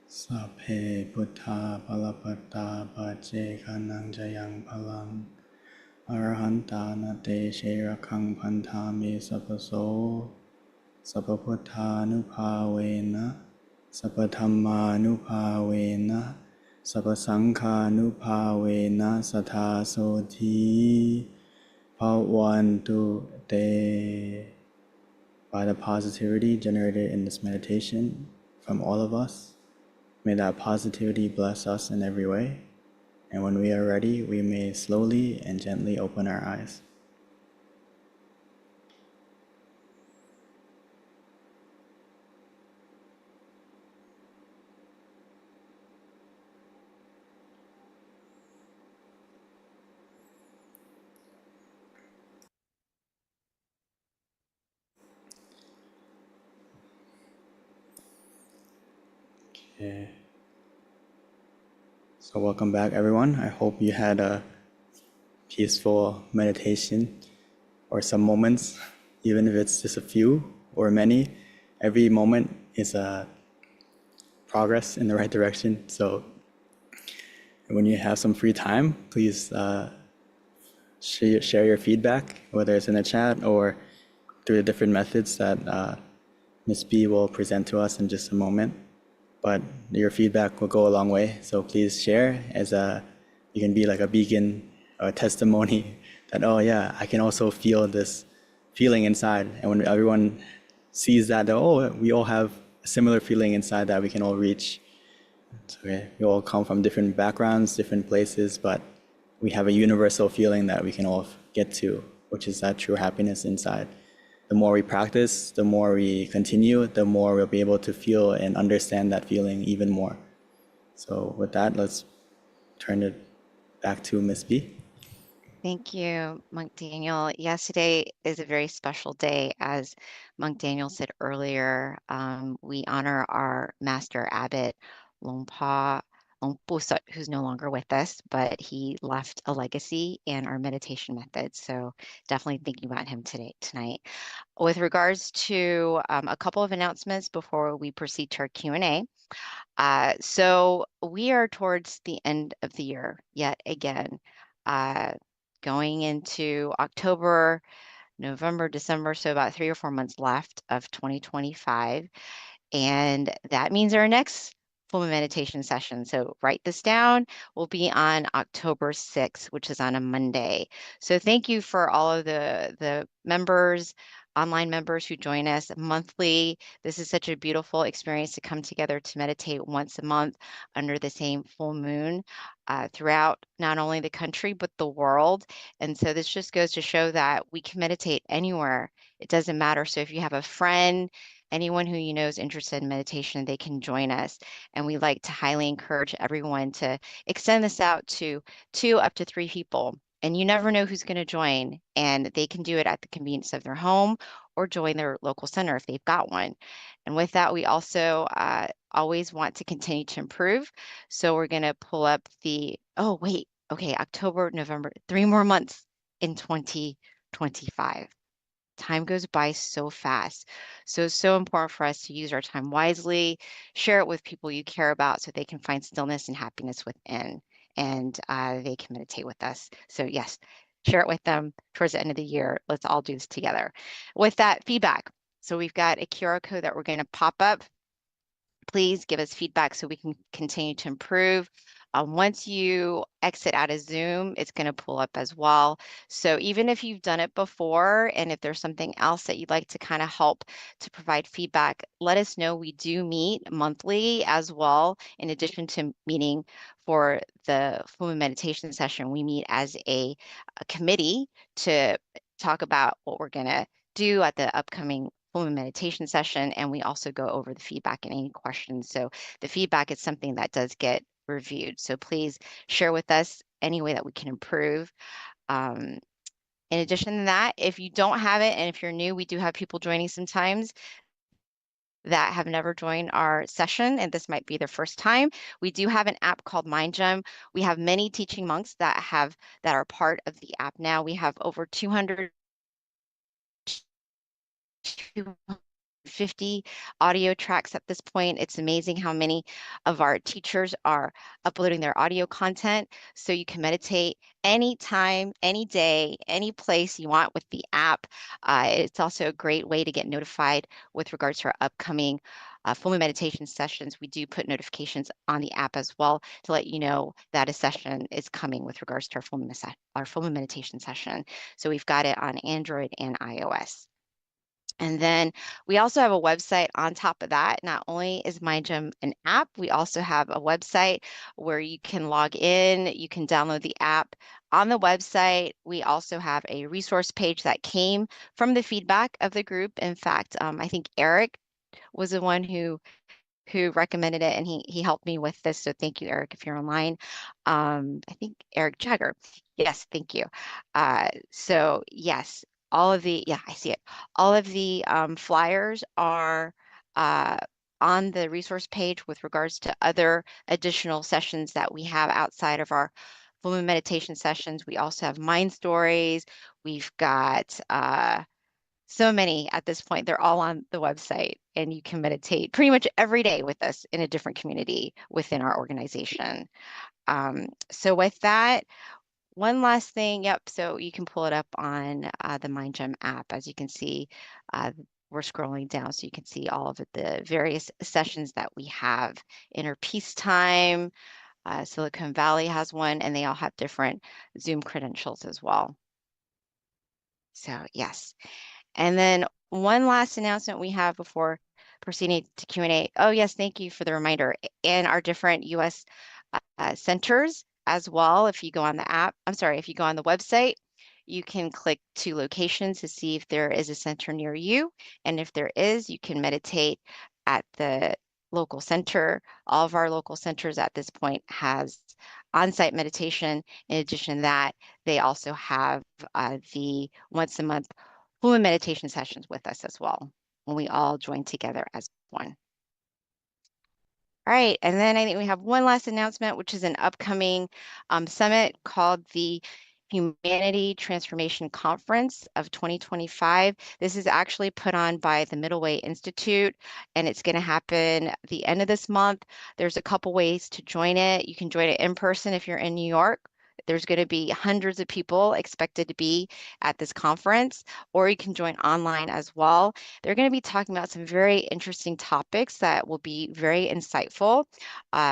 Speaker 3: Sapphe Buddha Palapatta Pace Kanang Jayang Palang Arahanta Nate Sherakang Pantami Sapaso Sapaputthanupavena Sapathammanupavena Sapasanghanupavena Sathasoti Bhavantu Te. By the positivity generated in this meditation from all of us, may that positivity bless us in every way. And when we are ready, we may slowly and gently open our eyes. Okay. So welcome back, everyone. I hope you had a peaceful meditation or some moments, even if it's just a few or many. Every moment is a progress in the right direction. So when you have some free time, please share your feedback, whether it's in the chat or through the different methods that Ms. B will present to us in just a moment. But your feedback will go a long way. So please share you can be like a beacon or a testimony that, oh yeah, I can also feel this feeling inside. And when everyone sees that, oh, we all have a similar feeling inside that we can all reach. It's okay. We all come from different backgrounds, different places, but we have a universal feeling that we can all get to, which is that true happiness inside. The more we practice, the more we continue, the more we'll be able to feel and understand that feeling even more. So with that, let's turn it back to Ms. B.
Speaker 2: Thank you, Monk Daniel. Yes, today is a very special day. As Monk Daniel said earlier, we honor our Master Abbot, Longpa Longpo, who's no longer with us, but he left a legacy and our meditation methods. So definitely thinking about him tonight. With regards to a couple of announcements before we proceed to our Q&A. So we are towards the end of the year yet again. Going into October, November, December, so about 3 or 4 months left of 2025. And that means our next full moon meditation session. So write this down. Will be on October 6th, which is on a Monday. So thank you for all of the members, online members who join us monthly. This is such a beautiful experience to come together to meditate once a month under the same full moon throughout not only the country, but the world. And so this just goes to show that we can meditate anywhere. It doesn't matter. So if you have a friend, anyone who you know is interested in meditation, they can join us. And we like to highly encourage everyone to extend this out to 2 up to 3 people. And you never know who's going to join, and they can do it at the convenience of their home or join their local center if they've got one. And with that, we also always want to continue to improve. So we're going to pull up October, November, 3 more months in 2025. Time goes by so fast. So it's so important for us to use our time wisely, share it with people you care about so they can find stillness and happiness within, and they can meditate with us. So yes, share it with them towards the end of the year. Let's all do this together. With that feedback, so we've got a QR code that we're going to pop up. Please give us feedback so we can continue to improve. Once you exit out of Zoom, it's going to pull up as well. So even if you've done it before, and if there's something else that you'd like to kind of help to provide feedback, let us know. We do meet monthly as well. In addition to meeting for the full moon meditation session, we meet as a committee to talk about what we're going to do at the upcoming full moon meditation session, and we also go over the feedback and any questions. So the feedback is something that does get reviewed. So please share with us any way that we can improve. In addition to that, if you don't have it and if you're new, we do have people joining sometimes that have never joined our session, and this might be their first time. We do have an app called MindGem. We have many teaching monks that are part of the app now. We have over 200 50 audio tracks at this point. It's amazing how many of our teachers are uploading their audio content. So you can meditate anytime, any day, any place you want with the app. It's also a great way to get notified with regards to our upcoming full moon meditation sessions. We do put notifications on the app as well to let you know that a session is coming with regards to our full moon meditation session. So we've got it on Android and iOS. And then we also have a website on top of that. Not only is MindGym an app, we also have a website where you can log in, you can download the app. On the website, we also have a resource page that came from the feedback of the group. In fact, I think Eric was the one who recommended it, and he helped me with this. So thank you, Eric, if you're online. I think Eric Jagger. Yes, thank you. So yes, yeah, I see it. All of the flyers are on the resource page with regards to other additional sessions that we have outside of our full moon meditation sessions. We also have mind stories. We've got so many at this point. They're all on the website, and you can meditate pretty much every day with us in a different community within our organization. So with that, one last thing. Yep. So you can pull it up on the MindGym app. As you can see, we're scrolling down so you can see all of the various sessions that we have. Inner Peace Time, Silicon Valley has one, and they all have different Zoom credentials as well. So yes. And then one last announcement we have before proceeding to Q&A. Oh, yes, thank you for the reminder. And our different U.S. Centers as well. If you go on the app, I'm sorry, if you go on the website, you can click to locations to see if there is a center near you. And if there is, you can meditate at the local center. All of our local centers at this point has on-site meditation. In addition to that, they also have the once a month full moon meditation sessions with us as well, when we all join together as one. All right, and then I think we have one last announcement, which is an upcoming summit called the Humanity Transformation Conference of 2025. This is actually put on by the Middle Way Institute, and it's going to happen the end of this month. There's a couple ways to join it. You can join it in person if you're in New York. There's going to be hundreds of people expected to be at this conference, or you can join online as well. They're going to be talking about some very interesting topics that will be very insightful,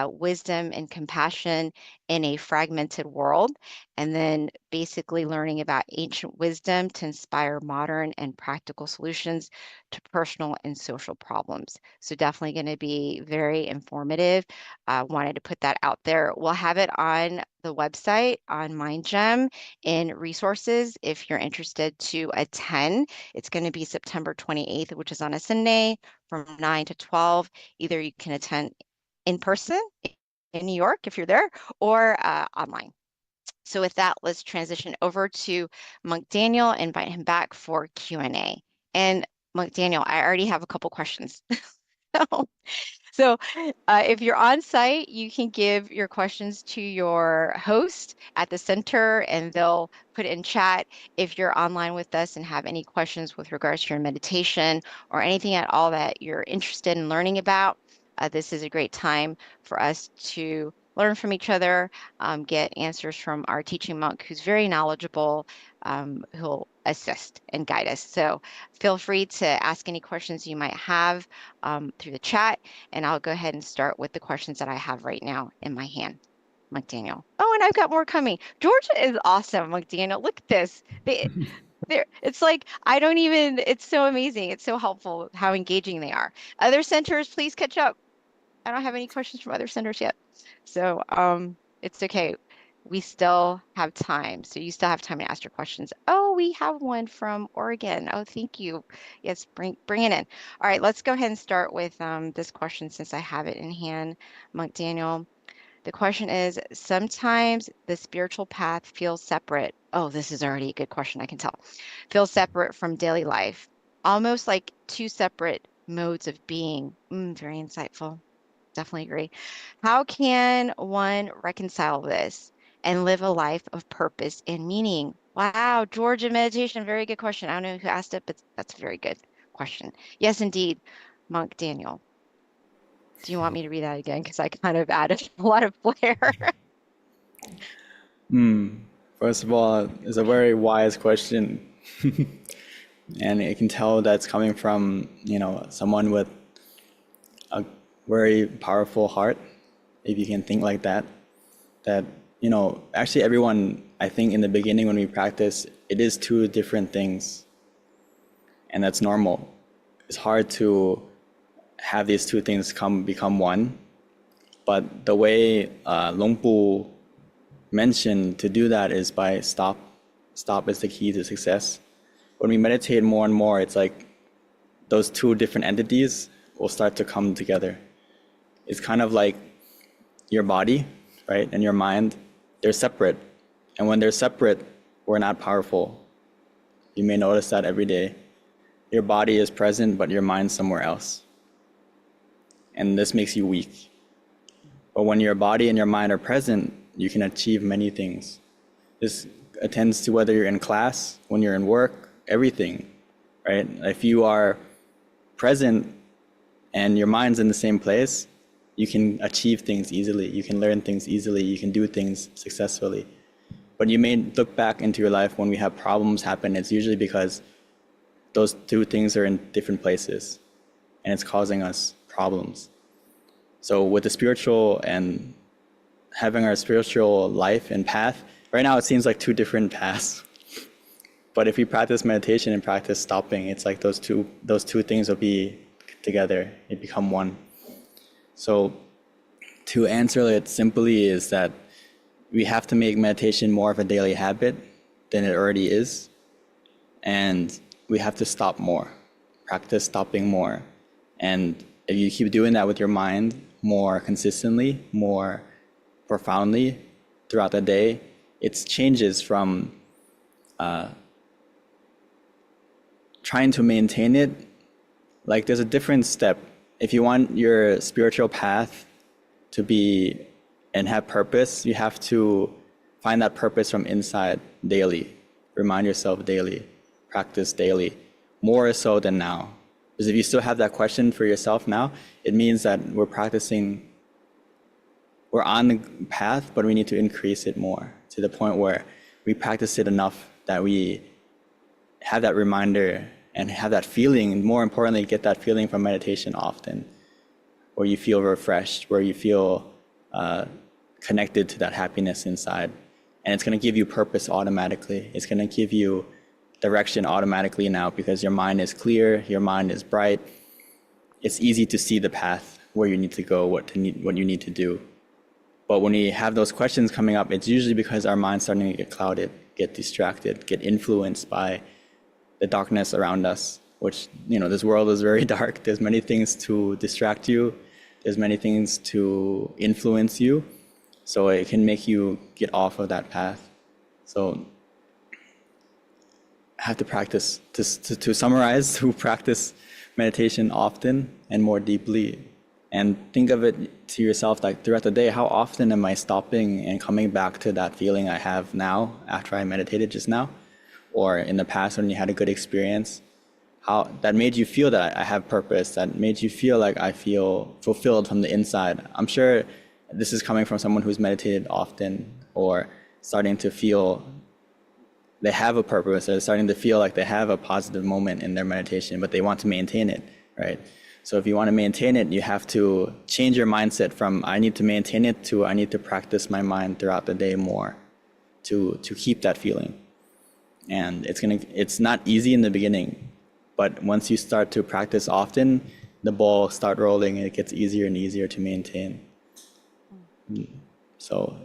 Speaker 2: wisdom and compassion in a fragmented world, and then basically learning about ancient wisdom to inspire modern and practical solutions to personal and social problems. So definitely going to be very informative. Wanted to put that out there. We'll have it on the website on MindGym in resources if you're interested to attend. It's going to be September 28th, which is on a Sunday from 9 to 12. Either you can attend in person in New York if you're there, or online. So with that, let's transition over to Monk Daniel, invite him back for Q&A. And Monk Daniel, I already have a couple questions. So if you're on site, you can give your questions to your host at the center, and they'll put it in chat. If you're online with us and have any questions with regards to your meditation or anything at all that you're interested in learning about, this is a great time for us to learn from each other, get answers from our teaching monk who's very knowledgeable, who'll assist and guide us. So feel free to ask any questions you might have through the chat, and I'll go ahead and start with the questions that I have right now in my hand. Monk Daniel. Oh, and I've got more coming. Georgia is awesome, Monk Daniel. Look at this. It's like, I don't even, it's so amazing. It's so helpful how engaging they are. Other centers, please catch up. I don't have any questions from other centers yet. So it's okay. We still have time. So you still have time to ask your questions. Oh, we have one from Oregon. Oh, thank you. Yes, bring it in. All right, let's go ahead and start with this question since I have it in hand, Monk Daniel. The question is, sometimes the spiritual path feels separate. Oh, this is already a good question, I can tell. Feels separate from daily life, almost like two separate modes of being. Very insightful. Definitely agree. How can one reconcile this and live a life of purpose and meaning? Wow, Georgia meditation, very good question. I don't know who asked it, but that's very good. question. Yes, indeed, Monk Daniel. Do you want me to read that again? Because I kind of added a lot of flair.
Speaker 3: First of all, it's a very wise question. And you can tell that's coming from, someone with a very powerful heart, if you can think like that. That, actually everyone, I think in the beginning when we practice, it is two different things. And that's normal. It's hard to have these two things become one. But the way Long Bu mentioned to do that is by stop. Stop is the key to success. When we meditate more and more, it's like those two different entities will start to come together. It's kind of like your body, right, and your mind. They're separate. And when they're separate, we're not powerful. You may notice that every day. Your body is present, but your mind's somewhere else. And this makes you weak. But when your body and your mind are present, you can achieve many things. This attends to whether you're in class, when you're in work, everything, right? If you are present and your mind's in the same place, you can achieve things easily. You can learn things easily. You can do things successfully. But you may look back into your life when we have problems happen. It's usually because those two things are in different places and it's causing us problems. So with the spiritual and having our spiritual life and path, right now it seems like two different paths. But if we practice meditation and practice stopping, it's like those two things will be together. It become one. So to answer it simply is that we have to make meditation more of a daily habit than it already is. And we have to stop more, practice stopping more. And if you keep doing that with your mind more consistently, more profoundly throughout the day, it changes from trying to maintain it. Like there's a different step. If you want your spiritual path to be and have purpose, you have to find that purpose from inside daily. Remind yourself daily, practice daily, more so than now. Because if you still have that question for yourself now, it means that we're on the path, but we need to increase it more to the point where we practice it enough that we have that reminder and have that feeling, and more importantly, get that feeling from meditation often, where you feel refreshed, where you feel connected to that happiness inside. And it's going to give you purpose automatically. It's going to give you direction automatically now because your mind is clear, your mind is bright. It's easy to see the path where you need to go, what you need to do. But when we have those questions coming up, it's usually because our mind's starting to get clouded, get distracted, get influenced by the darkness around us, which, this world is very dark. There's many things to distract you. There's many things to influence you. So it can make you get off of that path. So I have to practice, to summarize, to practice meditation often and more deeply. And think of it to yourself like throughout the day, how often am I stopping and coming back to that feeling I have now after I meditated just now? Or in the past when you had a good experience, how that made you feel that I have purpose, that made you feel like I feel fulfilled from the inside. I'm sure this is coming from someone who's meditated often or starting to feel they have a purpose, or starting to feel like they have a positive moment in their meditation, but they want to maintain it, right? So if you want to maintain it, you have to change your mindset from I need to maintain it to I need to practice my mind throughout the day more to keep that feeling. And it's not easy in the beginning, but once you start to practice often, the ball start rolling and it gets easier and easier to maintain. So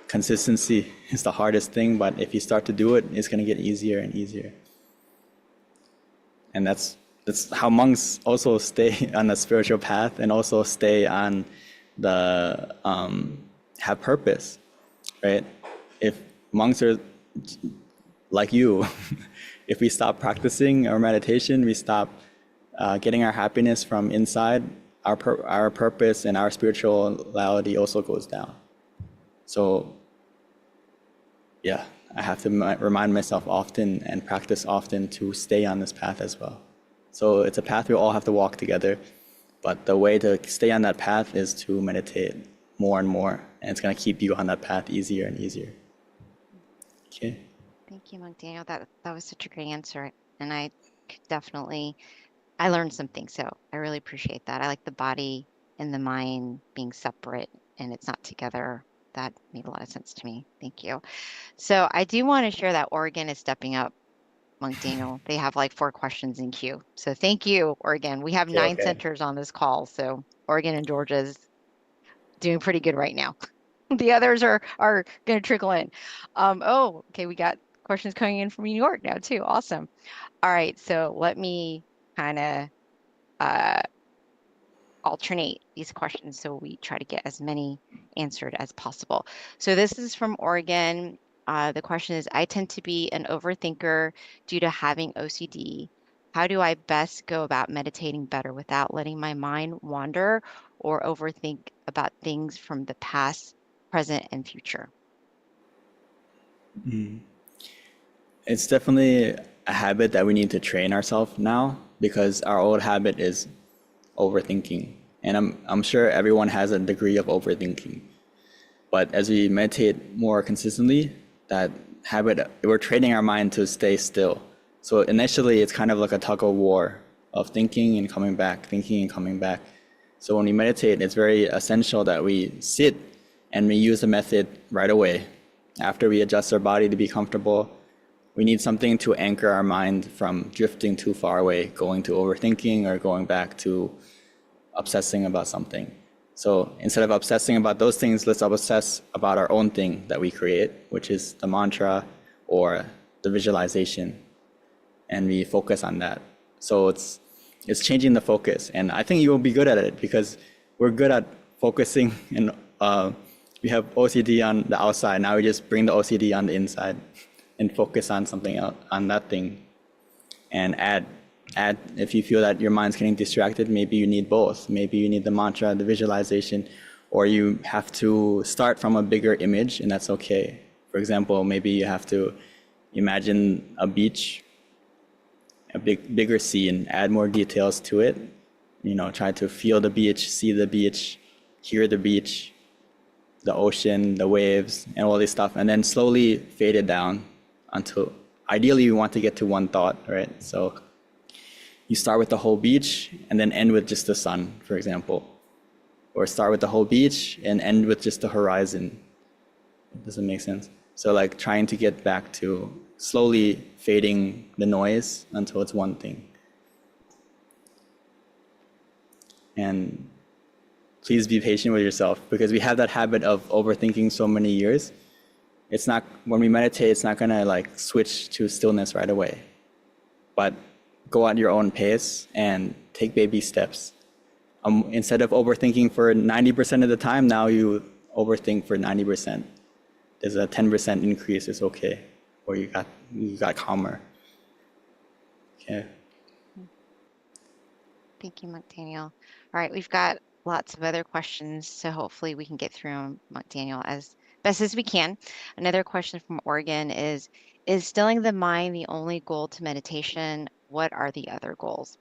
Speaker 3: consistency is the hardest thing, but if you start to do it, it's going to get easier and easier. And that's how monks also stay on the spiritual path and also stay on the have purpose, right? If monks are like you, if we stop practicing our meditation, we stop getting our happiness from inside, our purpose and our spirituality also goes down. So yeah, I have to remind myself often and practice often to stay on this path as well. So it's a path we all have to walk together. But the way to stay on that path is to meditate more and more. And it's going to keep you on that path easier and easier. Okay.
Speaker 2: Thank you, Monk Daniel. That was such a great answer. And I learned something. So I really appreciate that. I like the body and the mind being separate and it's not together. That made a lot of sense to me. Thank you. So I do want to share that Oregon is stepping up, Monk Daniel. They have like 4 questions in queue. So thank you, Oregon. We have 9 centers on this call. So Oregon and Georgia's doing pretty good right now. The others are going to trickle in. Okay. We got questions coming in from New York now too. Awesome. All right. So let me kind of alternate these questions so we try to get as many answered as possible. So this is from Oregon. The question is, I tend to be an overthinker due to having OCD. How do I best go about meditating better without letting my mind wander or overthink about things from the past, present, and future?
Speaker 3: It's definitely a habit that we need to train ourselves now, because our old habit is overthinking. And I'm sure everyone has a degree of overthinking. But as we meditate more consistently, that habit, we're training our mind to stay still. So initially, it's kind of like a tug of war of thinking and coming back, thinking and coming back. So when we meditate, it's very essential that we sit and we use the method right away. After we adjust our body to be comfortable, we need something to anchor our mind from drifting too far away, going to overthinking or going back to obsessing about something. So instead of obsessing about those things, let's obsess about our own thing that we create, which is the mantra or the visualization. And we focus on that. So it's changing the focus. And I think you will be good at it because we're good at focusing, and we have OCD on the outside. Now we just bring the OCD on the inside and focus on something else, on that thing. And add, if you feel that your mind's getting distracted, maybe you need both. Maybe you need the mantra, the visualization, or you have to start from a bigger image, and that's okay. For example, maybe you have to imagine a beach, a bigger scene, add more details to it. Try to feel the beach, see the beach, hear the beach, the ocean, the waves, and all this stuff, and then slowly fade it down until ideally you want to get to one thought, right? So you start with the whole beach and then end with just the sun, for example. Or start with the whole beach and end with just the horizon. Does it make sense? So like trying to get back to slowly fading the noise until it's one thing. And please be patient with yourself, because we have that habit of overthinking so many years. It's not, when we meditate, it's not gonna like switch to stillness right away. But go at your own pace and take baby steps. Instead of overthinking for 90% of the time, now you overthink for 90%. There's a 10% increase, it's okay. Or you got calmer. Okay.
Speaker 2: Thank you, Monk Daniel. All right, we've got lots of other questions, so hopefully we can get through them, Monk Daniel, as best as we can. Another question from Oregon is stilling the mind the only goal to meditation? What are the other goals?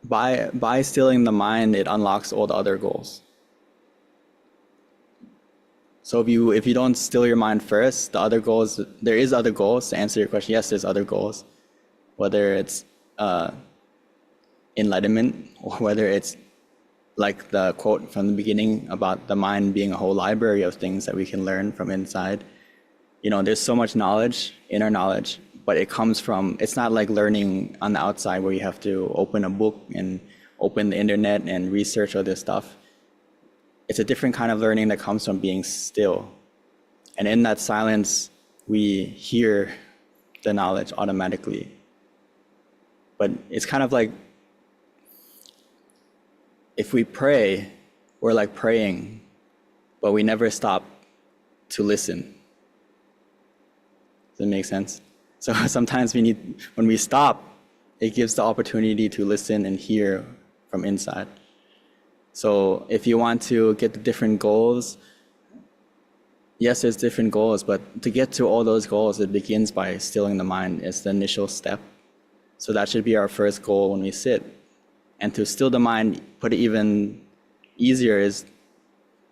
Speaker 3: By stilling the mind, it unlocks all the other goals. So if you don't still your mind first, the other goals, there is other goals. To answer your question, yes, there's other goals. Whether it's enlightenment, or whether it's like the quote from the beginning about the mind being a whole library of things that we can learn from inside. There's so much knowledge, inner knowledge, but it comes from, it's not like learning on the outside where you have to open a book and open the internet and research all this stuff. It's a different kind of learning that comes from being still. And in that silence, we hear the knowledge automatically. But it's kind of like, if we pray, we're like praying, but we never stop to listen. Does that make sense? So sometimes when we stop, it gives the opportunity to listen and hear from inside. So if you want to get the different goals, yes, there's different goals, but to get to all those goals, it begins by stilling the mind. It's the initial step. So that should be our first goal when we sit. And to still the mind, put it even easier is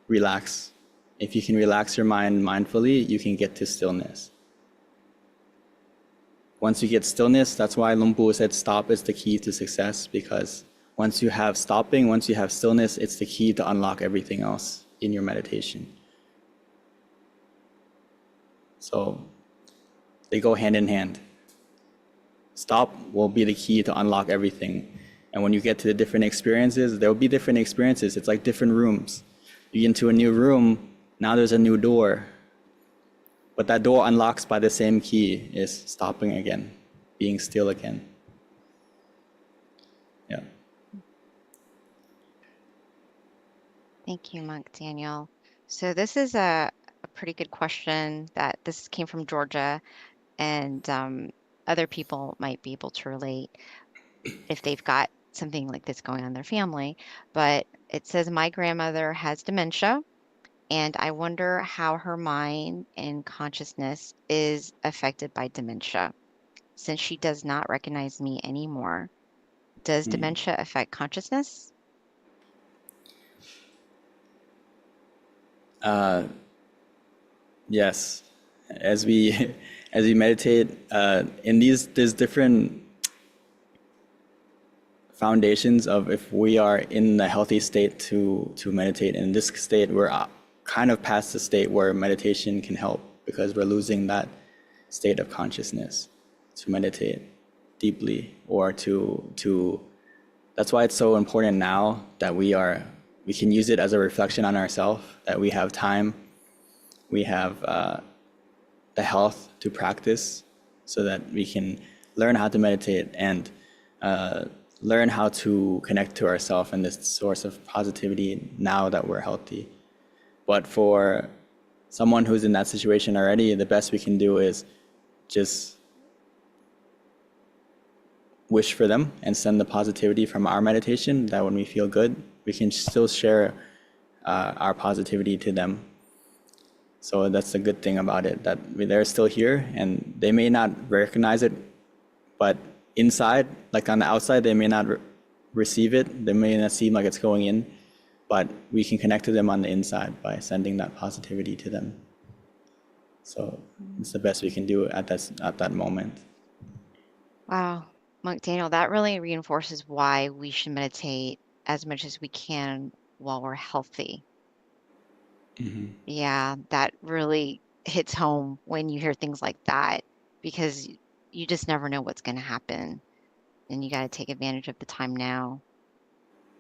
Speaker 3: relax. If you can relax your mind mindfully, you can get to stillness. Once you get stillness, that's why Luang Pu said stop is the key to success, because once you have stopping, once you have stillness, it's the key to unlock everything else in your meditation. So they go hand in hand. Stop will be the key to unlock everything. And when you get to the different experiences, there will be different experiences. It's like different rooms. You get into a new room, now there's a new door. But that door unlocks by the same key, is stopping again, being still again. Yeah.
Speaker 2: Thank you, Monk Daniel. So this is a pretty good question that this came from Georgia, and other people might be able to relate if they've got something like this going on in their family. But it says, my grandmother has dementia, and I wonder how her mind and consciousness is affected by dementia. Since she does not recognize me anymore, does dementia affect consciousness?
Speaker 3: Yes. As we as we meditate, in there's different foundations of if we are in a healthy state to meditate. In this state, we're kind of past the state where meditation can help, because we're losing that state of consciousness to meditate deeply, or to that's why it's so important now that we can use it as a reflection on ourselves, that we have time, we have the health to practice, so that we can learn how to meditate and learn how to connect to ourselves and this source of positivity now that we're healthy. But for someone who's in that situation already, the best we can do is just wish for them and send the positivity from our meditation, that when we feel good, we can still share our positivity to them. So that's the good thing about it, that they're still here and they may not recognize it, but inside, like on the outside, they may not receive it. They may not seem like it's going in, but we can connect to them on the inside by sending that positivity to them. So it's the best we can do at that moment.
Speaker 2: Wow, Monk Daniel, that really reinforces why we should meditate as much as we can while we're healthy. Yeah, that really hits home when you hear things like that, because you just never know what's going to happen, and you got to take advantage of the time now,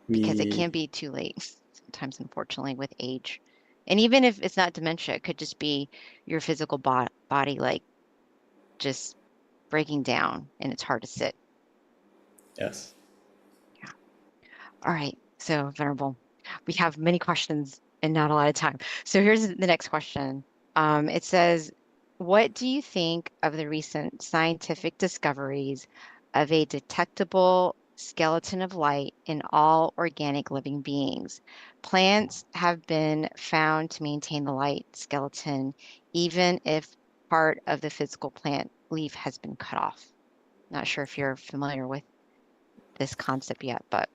Speaker 2: because it can be too late sometimes, unfortunately, with age. And even if it's not dementia, it could just be your physical body, like just breaking down, and it's hard to sit.
Speaker 3: Yes.
Speaker 2: Yeah. All right. So, Venerable, we have many questions and not a lot of time. So here's the next question. It says, what do you think of the recent scientific discoveries of a detectable skeleton of light in all organic living beings? Plants have been found to maintain the light skeleton even if part of the physical plant leaf has been cut off. Not sure if you're familiar with this concept yet, but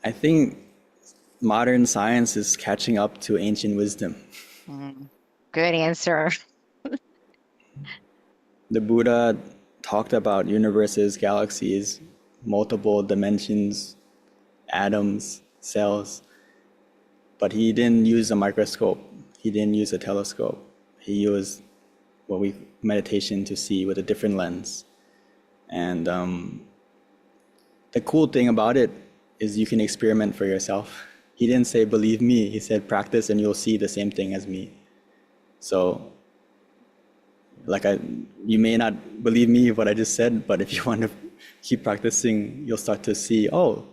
Speaker 3: I think modern science is catching up to ancient wisdom.
Speaker 2: good answer.
Speaker 3: The Buddha talked about universes, galaxies, multiple dimensions, atoms, cells, but he didn't use a microscope. He didn't use a telescope. He used meditation to see with a different lens. And the cool thing about it is you can experiment for yourself. He didn't say, believe me. He said, practice and you'll see the same thing as me. So, you may not believe me what I just said, but if you want to keep practicing, you'll start to see, oh,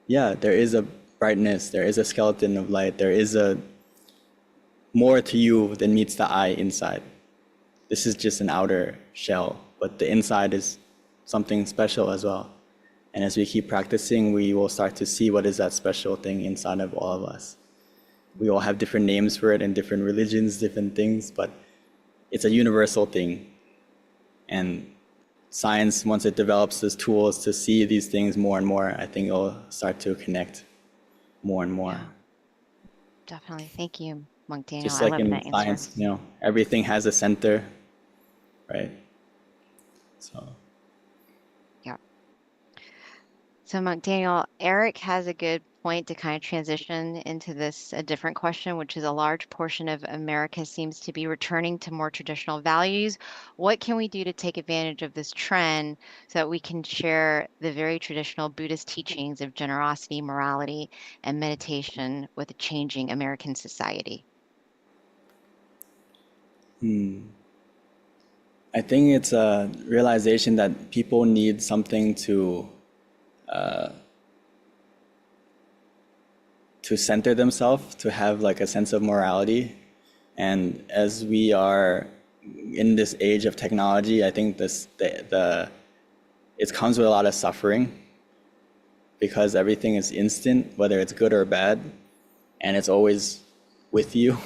Speaker 3: yeah, there is a brightness, there is a skeleton of light, there is a more to you than meets the eye inside. This is just an outer shell, but the inside is something special as well. And as we keep practicing, we will start to see what is that special thing inside of all of us. We all have different names for it in different religions, different things, but it's a universal thing. And science, once it develops these tools to see these things more and more, I think it'll start to connect more and more.
Speaker 2: Yeah, definitely. Thank you, Monk Daniel.
Speaker 3: Just
Speaker 2: I
Speaker 3: like
Speaker 2: love
Speaker 3: in
Speaker 2: that answer.
Speaker 3: science, everything has a center, right? So.
Speaker 2: Yeah. So Monk Daniel, Eric has a good point to kind of transition into a different question, which is a large portion of America seems to be returning to more traditional values. What can we do to take advantage of this trend so that we can share the very traditional Buddhist teachings of generosity, morality, and meditation with a changing American society?
Speaker 3: I think it's a realization that people need something to center themselves, to have like a sense of morality. And as we are in this age of technology, I think it comes with a lot of suffering because everything is instant, whether it's good or bad, and it's always with you,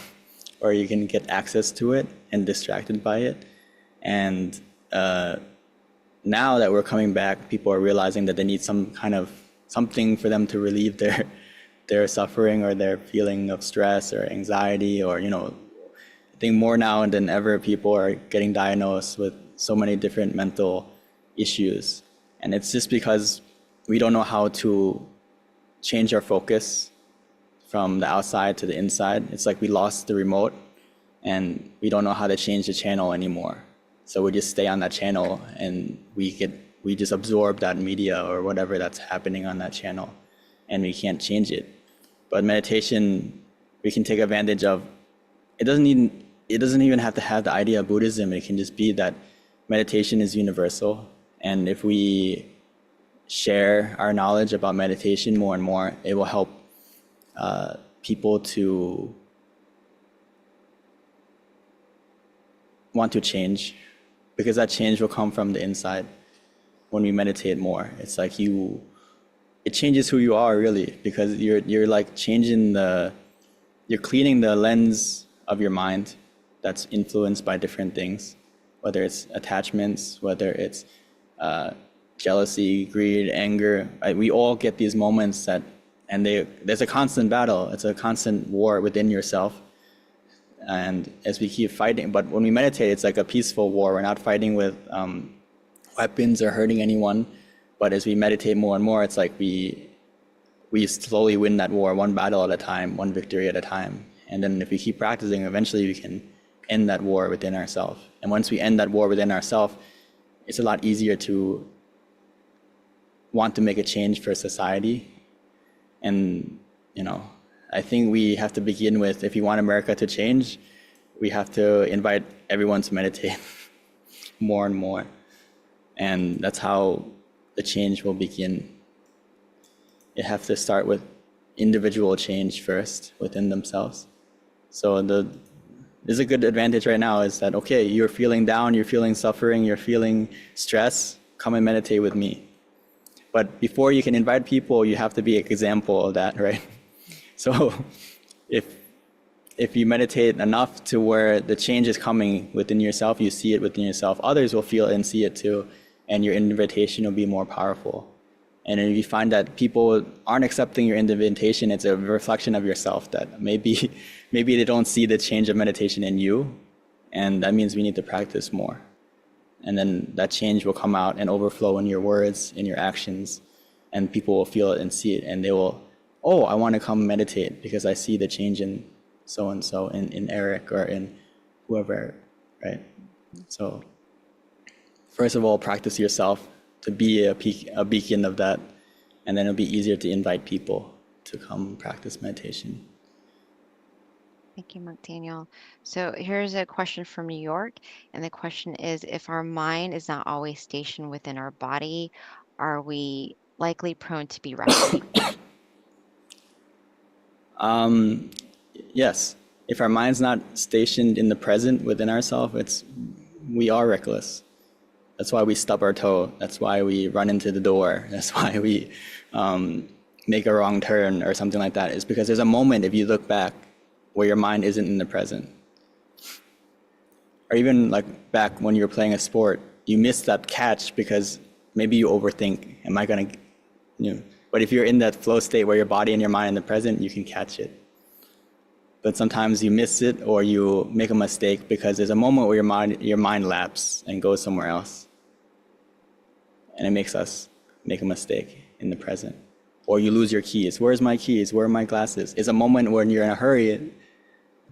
Speaker 3: or you can get access to it and distracted by it. And now that we're coming back, people are realizing that they need some kind of something for them to relieve their suffering or their feeling of stress or anxiety, or I think more now than ever, people are getting diagnosed with so many different mental issues. And it's just because we don't know how to change our focus from the outside to the inside. It's like we lost the remote and we don't know how to change the channel anymore. So we just stay on that channel and we just absorb that media or whatever that's happening on that channel, and we can't change it. But meditation, we can take advantage of. It doesn't even have to have the idea of Buddhism. It can just be that meditation is universal, and if we share our knowledge about meditation more and more, it will help people to want to change, because that change will come from the inside when we meditate more. It's like it changes who you are really, because you're like you're cleaning the lens of your mind that's influenced by different things, whether it's attachments, whether it's jealousy, greed, anger. We all get these moments there's a constant battle. It's a constant war within yourself. And as we keep fighting, but when we meditate, it's like a peaceful war. We're not fighting with weapons or hurting anyone. But as we meditate more and more, it's like we slowly win that war, one battle at a time, one victory at a time. And then if we keep practicing, eventually we can end that war within ourselves. And once we end that war within ourselves, it's a lot easier to want to make a change for society. And, I think we have to begin with, if you want America to change, we have to invite everyone to meditate more and more. And that's how the change will begin. You have to start with individual change first within themselves. So there's a good advantage right now is that, okay, you're feeling down, you're feeling suffering, you're feeling stress, come and meditate with me. But before you can invite people, you have to be an example of that, right? So if you meditate enough to where the change is coming within yourself, you see it within yourself, others will feel it and see it too, and your invitation will be more powerful. And if you find that people aren't accepting your invitation, it's a reflection of yourself, that maybe they don't see the change of meditation in you, and that means we need to practice more. And then that change will come out and overflow in your words, in your actions, and people will feel it and see it, and they will, oh, I want to come meditate because I see the change in so-and-so, in Eric or in whoever, right? So first of all, practice yourself to be a beacon of that, and then it'll be easier to invite people to come practice meditation.
Speaker 2: Thank you, Monk Daniel. So here's a question from New York, and the question is, if our mind is not always stationed within our body, are we likely prone to be reckless?
Speaker 3: Yes, if our mind's not stationed in the present within ourselves, we are reckless. That's why we stub our toe. That's why we run into the door. That's why we make a wrong turn or something like that. It's because there's a moment, if you look back, where your mind isn't in the present. Or even like back when you're playing a sport, you miss that catch because maybe you overthink, am I going to, but if you're in that flow state where your body and your mind in the present, you can catch it. But sometimes you miss it or you make a mistake because there's a moment where your mind lapses and goes somewhere else. And it makes us make a mistake in the present. Or you lose your keys. Where's my keys? Where are my glasses? It's a moment when you're in a hurry.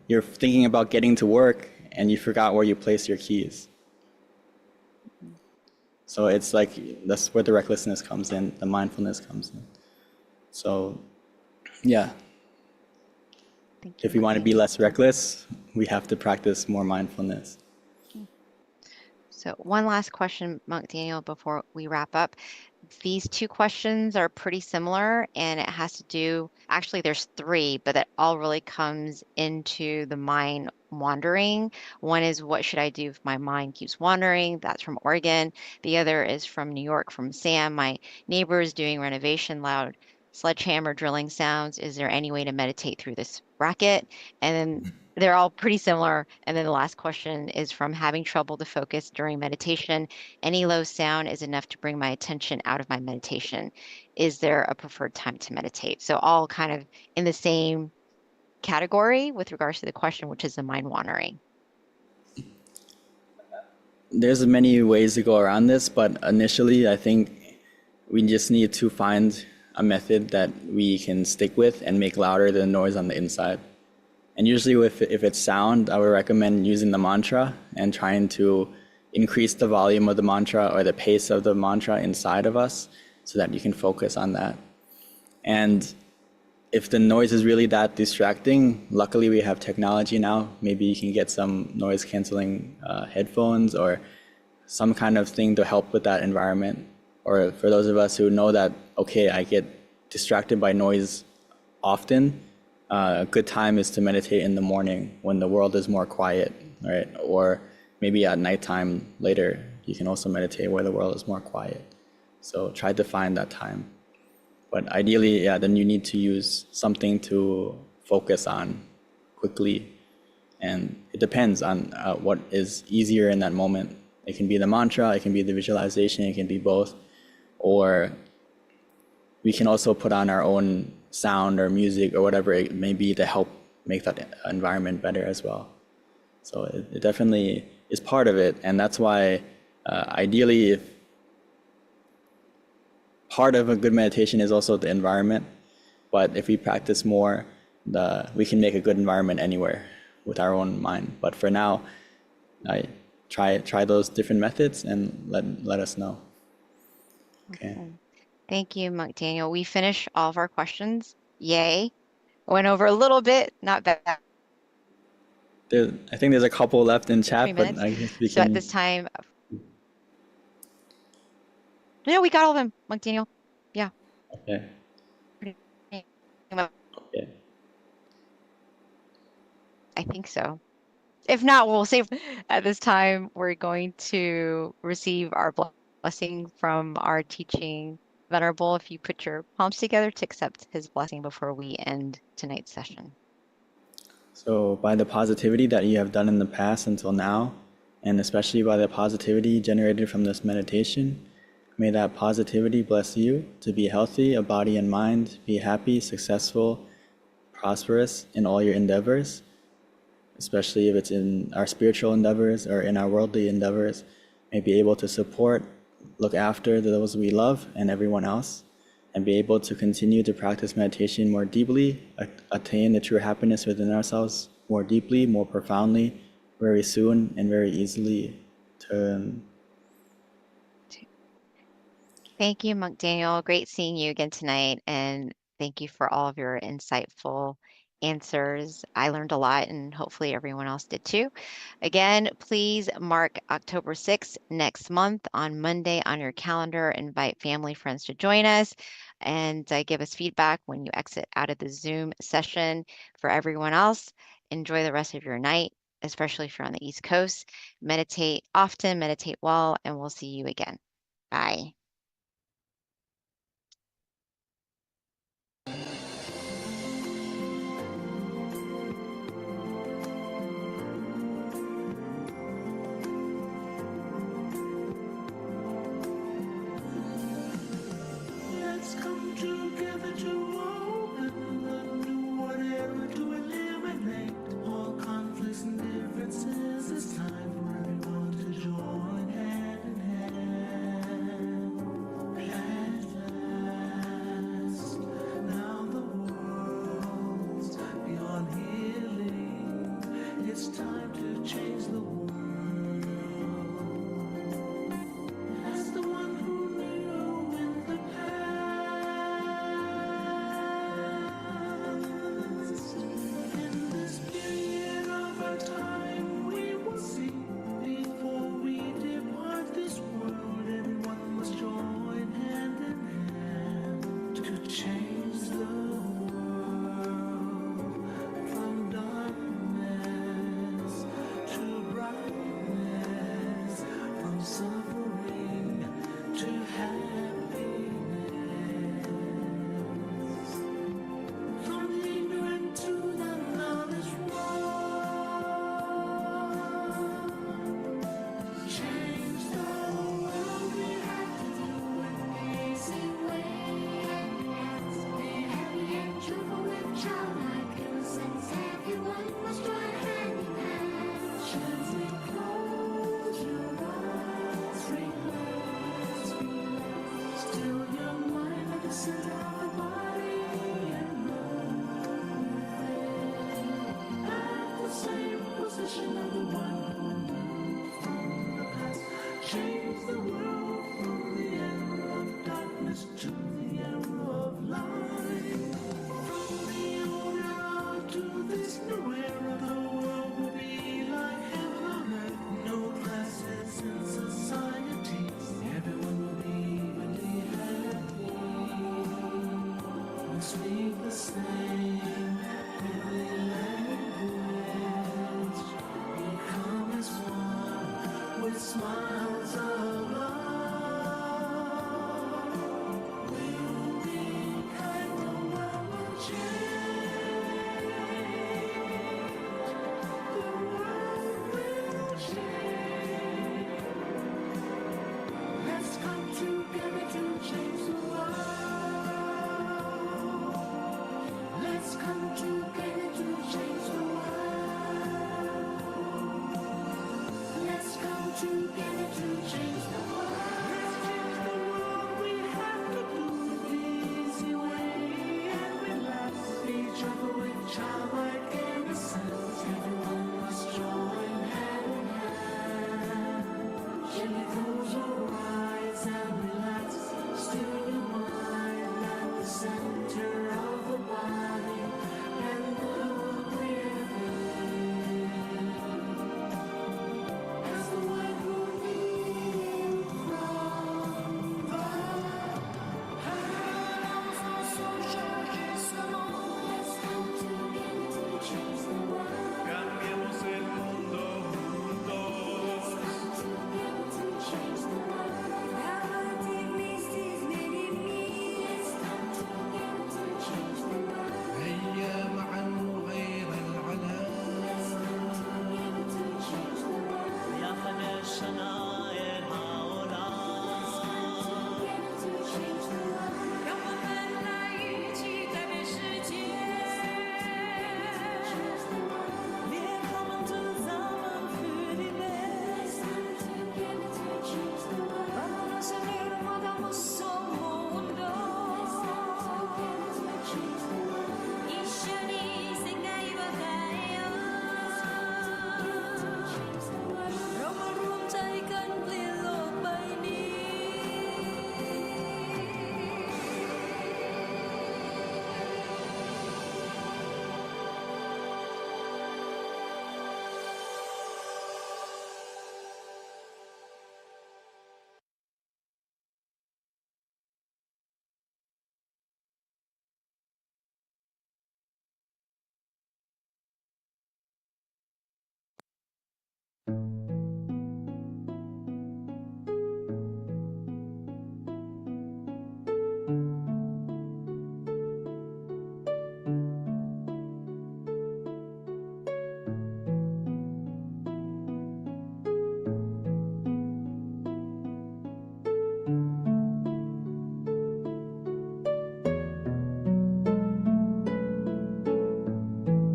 Speaker 3: You're thinking about getting to work and you forgot where you placed your keys. So it's like, that's where the recklessness comes in, the mindfulness comes in. So, yeah. If we want to be less reckless, we have to practice more mindfulness.
Speaker 2: So one last question, Monk Daniel, before we wrap up. These two questions are pretty similar, and it has to do, actually there's three, but it all really comes into the mind wandering. One is, what should I do if my mind keeps wandering? That's from Oregon. The other is from New York, from Sam. My neighbor is doing renovation, loud sledgehammer drilling sounds. Is there any way to meditate through this bracket? And then they're all pretty similar. And then the last question is from having trouble to focus during meditation. Any low sound is enough to bring my attention out of my meditation. Is there a preferred time to meditate? So all kind of in the same category with regards to the question, which is the mind wandering.
Speaker 3: There's many ways to go around this, but initially I think we just need to find a method that we can stick with and make louder the noise on the inside. And usually if it's sound, I would recommend using the mantra and trying to increase the volume of the mantra or the pace of the mantra inside of us so that you can focus on that. And if the noise is really that distracting, luckily we have technology now. Maybe you can get some noise canceling headphones or some kind of thing to help with that environment. Or for those of us who know that, okay, I get distracted by noise often, a good time is to meditate in the morning when the world is more quiet, right? Or maybe at nighttime later, you can also meditate where the world is more quiet. So try to find that time. But ideally, yeah, then you need to use something to focus on quickly. And it depends on what is easier in that moment. It can be the mantra, it can be the visualization, it can be both. Or we can also put on our own sound or music or whatever it may be to help make that environment better as well. So it definitely is part of it. And that's why ideally, if part of a good meditation is also the environment, but if we practice more, we can make a good environment anywhere with our own mind. But for now, I try those different methods and let us know. Okay.
Speaker 2: Awesome. Thank you, Monk Daniel. We finished all of our questions. Yay. Went over a little bit, not bad.
Speaker 3: I think there's a couple left in chat,
Speaker 2: 3
Speaker 3: but
Speaker 2: minutes.
Speaker 3: I guess we
Speaker 2: So
Speaker 3: can.
Speaker 2: at this time, no, we got all of them, Monk Daniel. Yeah.
Speaker 3: Okay. Okay.
Speaker 2: I think so. If not, we'll save. At this time, we're going to receive our blessing from our teaching venerable. If you put your palms together to accept his blessing before we end tonight's session.
Speaker 3: So by the positivity that you have done in the past until now, and especially by the positivity generated from this meditation, may that positivity bless you to be healthy of body and mind, be happy, successful, prosperous in all your endeavors, especially if it's in our spiritual endeavors or in our worldly endeavors, may be able to support, look after those we love and everyone else, and be able to continue to practice meditation more deeply, attain the true happiness within ourselves more deeply, more profoundly, very soon and very easily.
Speaker 2: Thank you, Monk Daniel. Great seeing you again tonight. And thank you for all of your insightful answers. I learned a lot, and hopefully everyone else did too. Again, please mark October 6th next month on Monday on your calendar. Invite family, friends to join us, and give us feedback when you exit out of the Zoom session. For everyone else, enjoy the rest of your night, especially if you're on the East Coast. Meditate often, meditate well, and we'll see you again. Bye.
Speaker 1: vision of the one who moved from the past, changed the world from the era of darkness to the era of light. From the old era to this new era, the world will be like heaven on earth. No classes in society, everyone will be really happy. We'll speak the same heavenly language. We come as one with smiles.